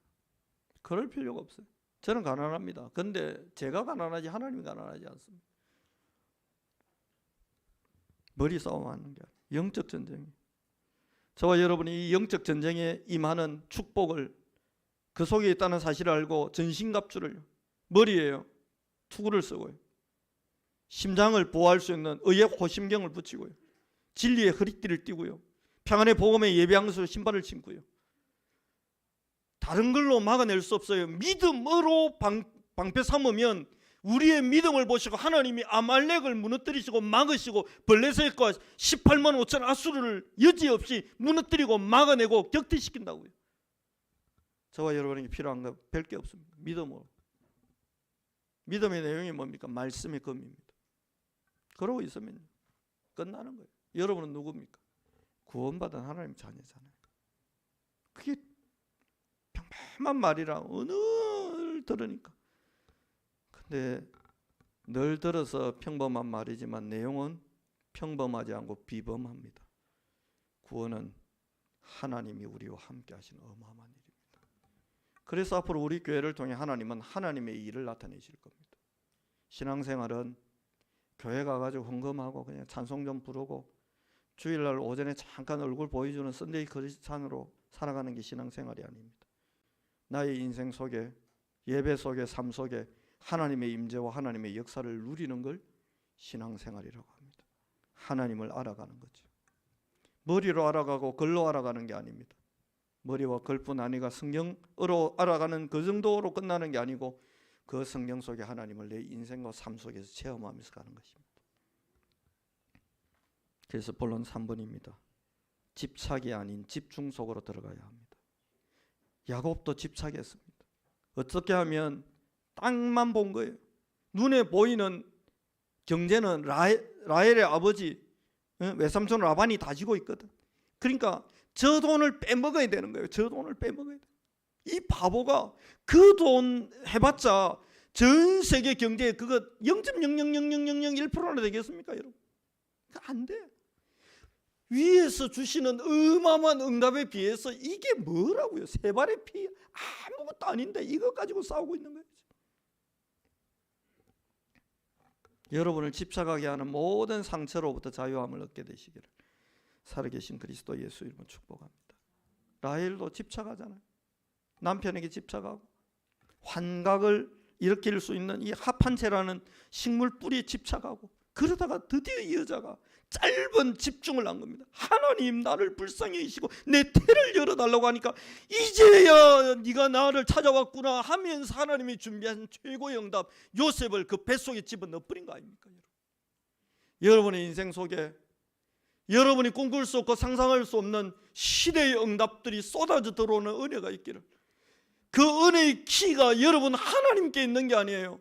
그럴 필요가 없어요. 저는 가난합니다. 그런데 제가 가난하지 하나님이 가난하지 않습니다. 머리 싸움하는 게 아니에요. 영적 전쟁이. 저와 여러분이 이 영적 전쟁에 임하는 축복을 그 속에 있다는 사실을 알고 전신갑주를 머리에요 투구를 쓰고요 심장을 보호할 수 있는 의의 호심경을 붙이고요 진리의 허리띠를 띠고요 평안의 복음에 예배한 것으로 신발을 신고요 다른 걸로 막아낼 수 없어요. 믿음으로 방패 삼으면 우리의 믿음을 보시고 하나님이 아말렉을 무너뜨리시고 막으시고 블레셋과 18만 5천 아수르를 여지없이 무너뜨리고 막아내고 격퇴시킨다고요. 저와 여러분에게 필요한 거 별 게 없습니다. 믿음으로. 믿음의 내용이 뭡니까? 말씀의 검입니다. 그러고 있으면 끝나는 거예요. 여러분은 누굽니까? 구원받은 하나님 자녀잖아요. 그게 험한 말이라 늘 들으니까. 근데 늘 들어서 평범한 말이지만 내용은 평범하지 않고 비범합니다. 구원은 하나님이 우리와 함께 하시는 어마어마한 일입니다. 그래서 앞으로 우리 교회를 통해 하나님은 하나님의 일을 나타내실 겁니다. 신앙생활은 교회 가가지고 헌금하고 그냥 찬송 좀 부르고 주일날 오전에 잠깐 얼굴 보여주는 썬데이 크리스찬으로 살아가는 게 신앙생활이 아닙니다. 나의 인생 속에, 예배 속에, 삶 속에 하나님의 임재와 하나님의 역사를 누리는 걸 신앙생활이라고 합니다. 하나님을 알아가는 거죠. 머리로 알아가고 글로 알아가는 게 아닙니다. 머리와 글뿐 아니가 성경으로 알아가는 그 정도로 끝나는 게 아니고 그 성경 속에 하나님을 내 인생과 삶 속에서 체험하면서 가는 것입니다. 그래서 본론 3번입니다. 집착이 아닌 집중 속으로 들어가야 합니다. 야곱도 집착했습니다. 어떻게 하면 땅만 본 거예요. 눈에 보이는 경제는 라헬의 아버지 외삼촌 라반이 다지고 있거든. 그러니까 저 돈을 빼먹어야 되는 거예요. 저 돈을 빼먹어야 돼. 이 바보가 그 돈 해봤자 전 세계 경제에 그거 0.0000001%나 되겠습니까, 여러분? 안 돼. 위에서 주시는 어마어마한 응답에 비해서 이게 뭐라고요? 세 발의 피 아무것도 아닌데 이거 가지고 싸우고 있는 거예요. 여러분을 집착하게 하는 모든 상처로부터 자유함을 얻게 되시기를 살아계신 그리스도 예수 이름으로 축복합니다. 라헬도 집착하잖아요. 남편에게 집착하고 환각을 일으킬 수 있는 이 합한채라는 식물 뿌리에 집착하고 그러다가 드디어 이 여자가 짧은 집중을 한 겁니다. 하나님 나를 불쌍히 여기시고 내 태를 열어달라고 하니까 이제야 네가 나를 찾아왔구나 하면서 하나님이 준비한 최고의 응답 요셉을 그 뱃속에 집어넣어 버린 거 아닙니까? 여러분의 인생 속에 여러분이 꿈꿀 수 없고 상상할 수 없는 시대의 응답들이 쏟아져 들어오는 은혜가 있기를, 그 은혜의 키가 여러분 하나님께 있는 게 아니에요.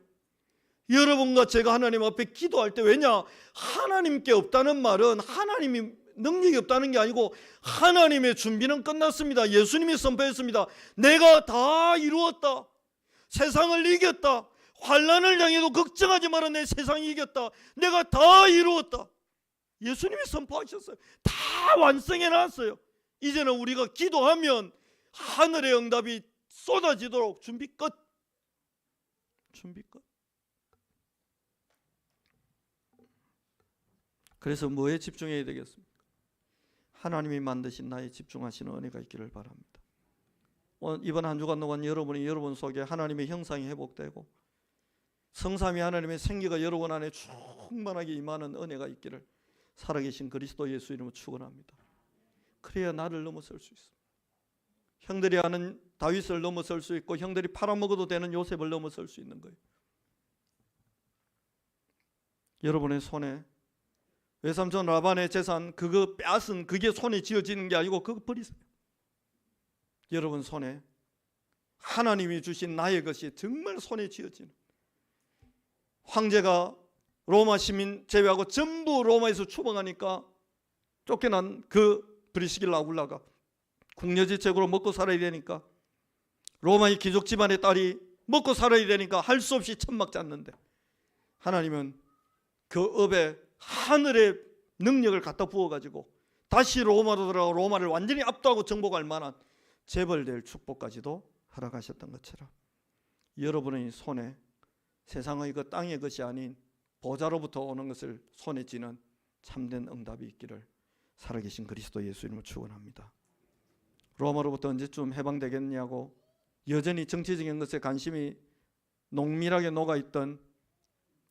여러분과 제가 하나님 앞에 기도할 때, 왜냐? 하나님께 없다는 말은 하나님이 능력이 없다는 게 아니고 하나님의 준비는 끝났습니다. 예수님이 선포했습니다. 내가 다 이루었다. 세상을 이겼다. 환난을 향해도 걱정하지 마라. 내 세상이 이겼다. 내가 다 이루었다. 예수님이 선포하셨어요. 다 완성해 놨어요. 이제는 우리가 기도하면 하늘의 응답이 쏟아지도록 준비 끝. 준비 끝. 그래서 뭐에 집중해야 되겠습니까? 하나님이 만드신 나에 집중하시는 은혜가 있기를 바랍니다. 이번 한 주간 동안 여러분이 여러분 속에 하나님의 형상이 회복되고 성삼위 하나님의 생기가 여러분 안에 충만하게 임하는 은혜가 있기를 살아계신 그리스도 예수 이름으로 축원합니다. 그래야 나를 넘어설 수 있습니다. 형들이 아는 다윗을 넘어설 수 있고 형들이 팔아먹어도 되는 요셉을 넘어설 수 있는 거예요. 여러분의 손에 외삼촌 라반의 재산 그거 빼앗은 그게 손에 쥐어지는 게 아니고 그거 버리세요. 여러분 손에 하나님이 주신 나의 것이 정말 손에 쥐어지는, 황제가 로마 시민 제외하고 전부 로마에서 추방하니까 쫓겨난 그 브리스길라 아굴라가 궁여지책으로 먹고 살아야 되니까, 로마의 귀족 집안의 딸이 먹고 살아야 되니까 할 수 없이 천막 짰는데 하나님은 그 업에 하늘의 능력을 갖다 부어가지고 다시 로마로 들어가고 로마를 완전히 압도하고 정복할 만한 재벌될 축복까지도 허락하셨던 것처럼 여러분의 손에 세상의 그 땅의 것이 아닌 보좌로부터 오는 것을 손에 쥐는 참된 응답이 있기를 살아계신 그리스도 예수 이름으로 축원합니다. 로마로부터 언제쯤 해방되겠냐고 여전히 정치적인 것에 관심이 농밀하게 녹아있던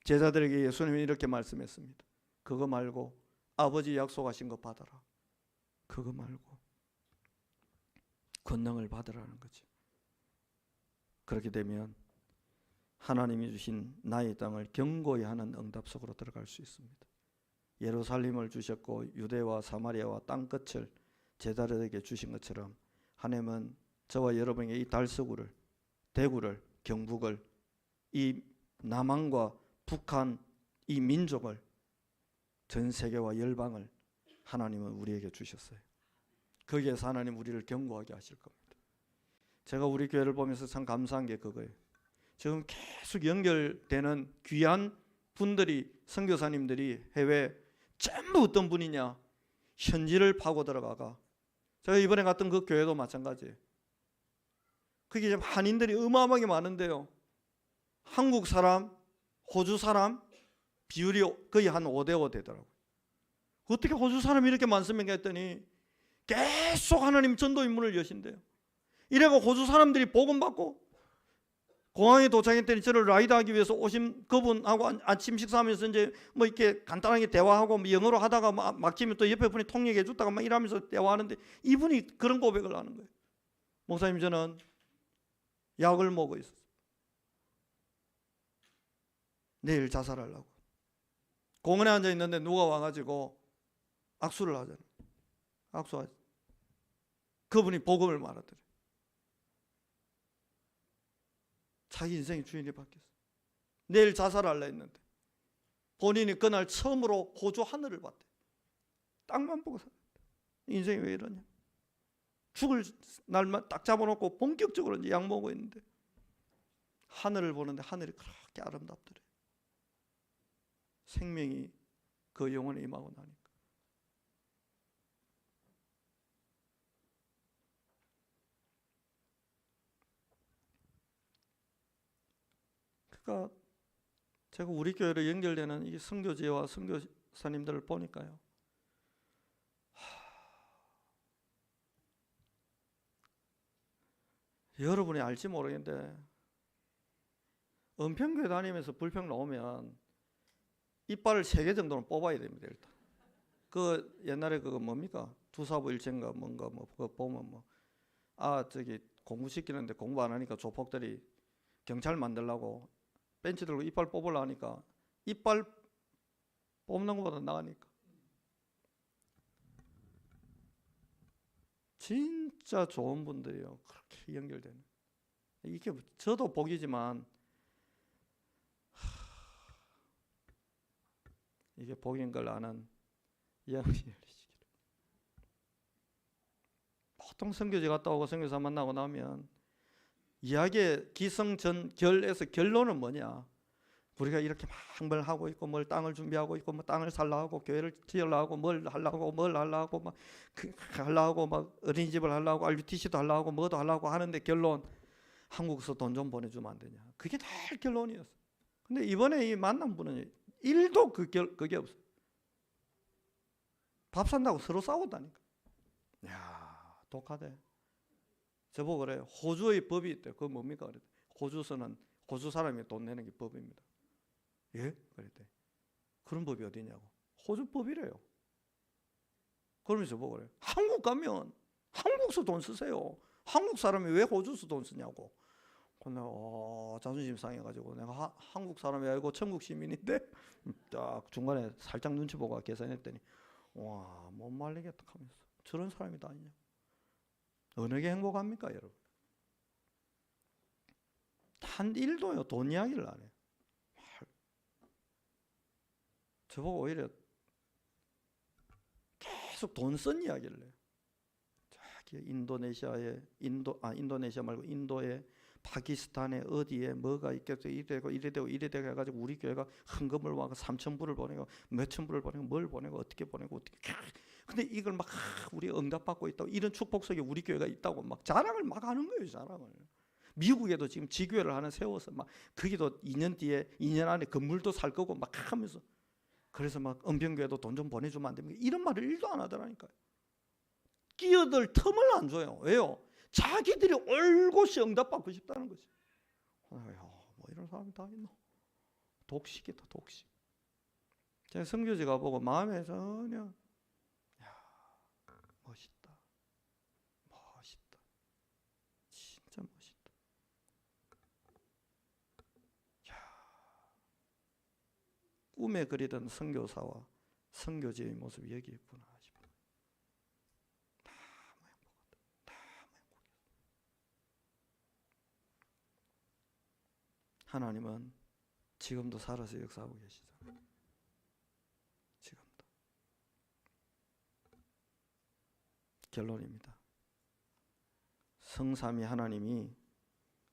제자들에게 예수님이 이렇게 말씀했습니다. 그거 말고 아버지 약속하신 거 받아라. 그거 말고 권능을 받으라는 거죠. 그렇게 되면 하나님이 주신 나의 땅을 견고히 하는 응답 속으로 들어갈 수 있습니다. 예루살렘을 주셨고 유대와 사마리아와 땅끝을 제자들에게 주신 것처럼 하나님은 저와 여러분에게 이 달서구를, 대구를, 경북을, 이 남한과 북한 이 민족을, 전 세계와 열방을 하나님은 우리에게 주셨어요. 거기에서 하나님 우리를 견고하게 하실 겁니다. 제가 우리 교회를 보면서 참 감사한 게 그거예요. 지금 계속 연결되는 귀한 분들이, 선교사님들이 해외 전부 어떤 분이냐, 현지를 파고 들어가가. 제가 이번에 갔던 그 교회도 마찬가지예요. 그게 지금 한인들이 어마어마하게 많은데요, 한국 사람, 호주 사람 비율이 거의 한 5대5 되더라고요. 어떻게 호주 사람이 이렇게 많습니까 했더니 계속 하나님 전도 인문을 여신대요. 이래가 호주 사람들이 복음 받고, 공항에 도착했더니 저를 라이드하기 위해서 오신 그분하고 아침 식사하면서 이제 뭐 이렇게 간단하게 대화하고 뭐 영어로 하다가 막히면 또 옆에 분이 통역해 줬다가 막 이러면서 대화하는데, 이분이 그런 고백을 하는 거예요. 목사님, 저는 약을 먹고 있었어요. 내일 자살하려고. 공원에 앉아 있는데 누가 와가지고 악수를 하잖아요. 악수하지. 그분이 복음을 말하더래. 자기 인생의 주인이 바뀌었어. 내일 자살하려 했는데 본인이 그날 처음으로 호주 하늘을 봤대. 땅만 보고 살았대. 인생이 왜 이러냐. 죽을 날만 딱 잡아놓고 본격적으로 이제 약 먹고 있는데 하늘을 보는데 하늘이 그렇게 아름답더래. 생명이 그 영혼에 임하고 나니까. 그러니까 제가 우리 교회로 연결되는 이 선교지와 선교사님들을 보니까요, 여러분이 알지 모르겠는데 은평교회 다니면서 불평 나오면 이빨을 3개 정도는 뽑아야 됩니다. 일단 그 옛날에 그거 뭡니까, 두사부일체인가 뭔가 뭐 그거 보면 뭐 저기 공부시키는데 공부 안 하니까 조폭들이 경찰 만들라고 벤치 들고 이빨 뽑으려 하니까 이빨 뽑는 것보다 나으니까. 진짜 좋은 분들이요, 그렇게 연결되는. 이게 저도 복이지만 이게 복인 걸 아는 영이 열리시기를. 보통 선교지 갔다 오고 선교사 만나고 나면 이야기의 기성전결에서 결론은 뭐냐, 우리가 이렇게 막 뭘 하고 있고 뭘 땅을 준비하고 있고 뭐 땅을 살라 하고 교회를 지으려 하고 뭘 하려 하고 막 하려 하고 막 어린이집을 하려 하고 RUTC도 하려 하고 뭐도 하려고 하는데 결론, 한국에서 돈 좀 보내주면 안 되냐. 그게 다 결론이었어. 근데 이번에 이 만난 분은 1도 그게 없어. 밥 산다고 서로 싸웠다니까. 야, 독하대. 저보고 그래요. 호주의 법이 있대요. 그거 뭡니까? 그랬더니 호주서는 호주 사람이 돈 내는 게 법입니다. 예? 그랬더니 그런 법이 어디냐고. 호주 법이래요. 그러면서 저보고 그래요. 한국 가면 한국서 돈 쓰세요. 한국 사람이 왜 호주서 돈 쓰냐고. 내가 자존심 상해가지고 내가 한국 사람이 아니고 천국 시민인데 딱 중간에 살짝 눈치 보고 계산했더니 와, 못 말리겠다 하면서 저런 사람이 다 아니냐. 어느 게 행복합니까, 여러분? 단 1도요 돈 이야기를 안 해요. 저보고 오히려 계속 돈 쓴 이야기를 해요. 저기 인도네시아 말고 인도에 파키스탄에 어디에 뭐가 있겠어, 이래되고 해가지고 우리 교회가 헌금을 와서 3,000불을 보내고 몇천 불을 보내고 뭘 보내고 어떻게 보내고 어떻게. 근데 이걸 막 우리 응답받고 있다고, 이런 축복석에 우리 교회가 있다고 막 자랑을 막 하는 거예요. 자랑을. 미국에도 지금 지교회를 하나 세워서 막 거기도 2년 안에 건물도 살 거고 막 하면서, 그래서 막 은평교회도 돈 좀 보내주면 안 됩니까? 이런 말을 1도 안 하더라니까요. 끼어들 틈을 안 줘요. 왜요? 자기들이 올곧이 응답받고 싶다는 거지. 뭐 이런 사람이 다 있노. 독식이다, 독식. 제가 선교지 가보고 마음에 전혀 멋있다, 진짜 멋있다. 꿈에 그리던 선교사와 선교지의 모습이 여기 있구나 싶어. 너무 행복하다. 너무 행복했어. 하나님은 지금도 살아서 역사하고 계시잖아요. 지금도. 결론입니다. 성삼위 하나님이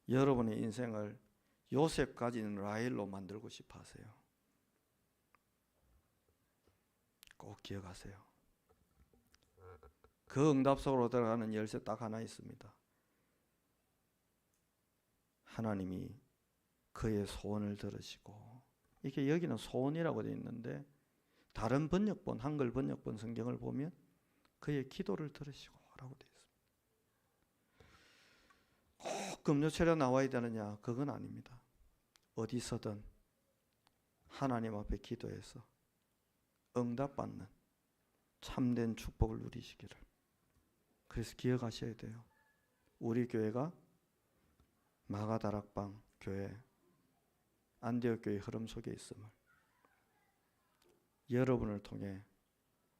여러분의 인생을 요셉 가진 라헬로 만들고 싶어 하세요. 꼭 기억하세요. 그 응답 속으로 들어가는 열쇠 딱 하나 있습니다. 하나님이 그의 소원을 들으시고, 이게 여기는 소원이라고 되어 있는데 다른 번역본, 한글 번역본 성경을 보면 그의 기도를 들으시고 라고 되어 있습니다. 꼭 금요철에 나와야 되느냐? 그건 아닙니다. 어디서든 하나님 앞에 기도해서 응답받는 참된 축복을 누리시기를. 그래서 기억하셔야 돼요. 우리 교회가 마가다락방 교회, 안디옥 교회 흐름 속에 있음을, 여러분을 통해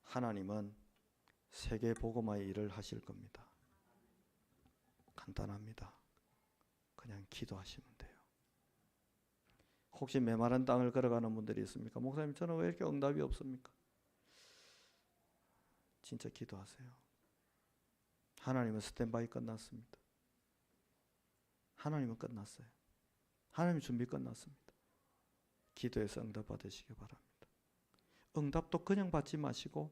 하나님은 세계 복음화의 일을 하실 겁니다. 간단합니다. 그냥 기도하시면 돼요. 혹시 메마른 땅을 걸어가는 분들이 있습니까? 목사님, 저는 왜 이렇게 응답이 없습니까? 진짜 기도하세요. 하나님은 스탠바이 끝났습니다. 하나님은 끝났어요. 하나님 준비 끝났습니다. 기도해서 응답 받으시기 바랍니다. 응답도 그냥 받지 마시고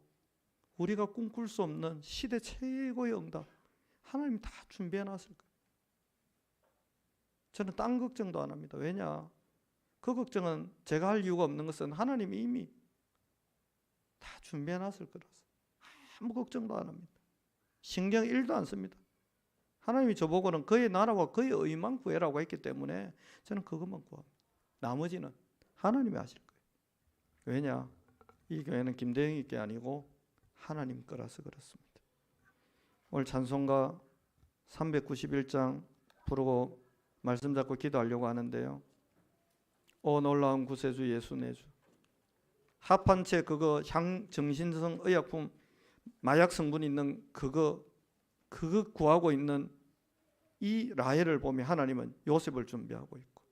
우리가 꿈꿀 수 없는 시대 최고의 응답, 하나님이 다 준비해 놨을 거예요. 저는 딴 걱정도 안 합니다. 왜냐? 그 걱정은 제가 할 이유가 없는 것은 하나님이 이미 다 준비해 놨을 거라서 아무 걱정도 안 합니다. 신경 1도 안 씁니다. 하나님이 저보고는 그의 나라와 그의 의만 구해라고 했기 때문에 저는 그것만 구합니다. 나머지는 하나님이 하실 거예요. 왜냐? 이 교회는 김대영이 게 아니고 하나님 거라서 그렇습니다. 오늘 찬송가 391장 부르고 말씀 잡고 기도하려고 하는데요. 오 놀라운 구세주 예수 내 주. 합한 채 그거 정신성 의약품 마약 성분 있는 그거 구하고 있는 이 라헬을 보면 하나님은 요셉을 준비하고 있고,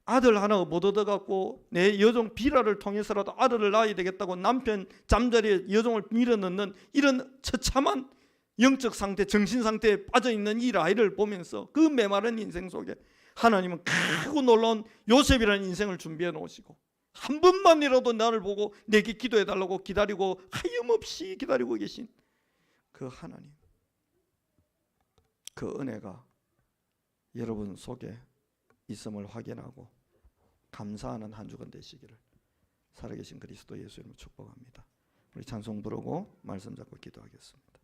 아들 하나 못 얻어갖고 내 여종 비라를 통해서라도 아들을 낳아야 되겠다고 남편 잠자리에 여종을 밀어넣는 이런 처참한 영적 상태, 정신 상태에 빠져있는 이 라헬을 보면서 그 메마른 인생 속에 하나님은 크고 놀라운 요셉이라는 인생을 준비해 놓으시고, 한 번만이라도 나를 보고 내게 기도해 달라고 기다리고 하염없이 기다리고 계신 그 하나님, 그 은혜가 여러분 속에 있음을 확인하고 감사하는 한 주간 되시기를 살아계신 그리스도 예수 이름으로 축복합니다. 우리 찬송 부르고 말씀 잡고 기도하겠습니다.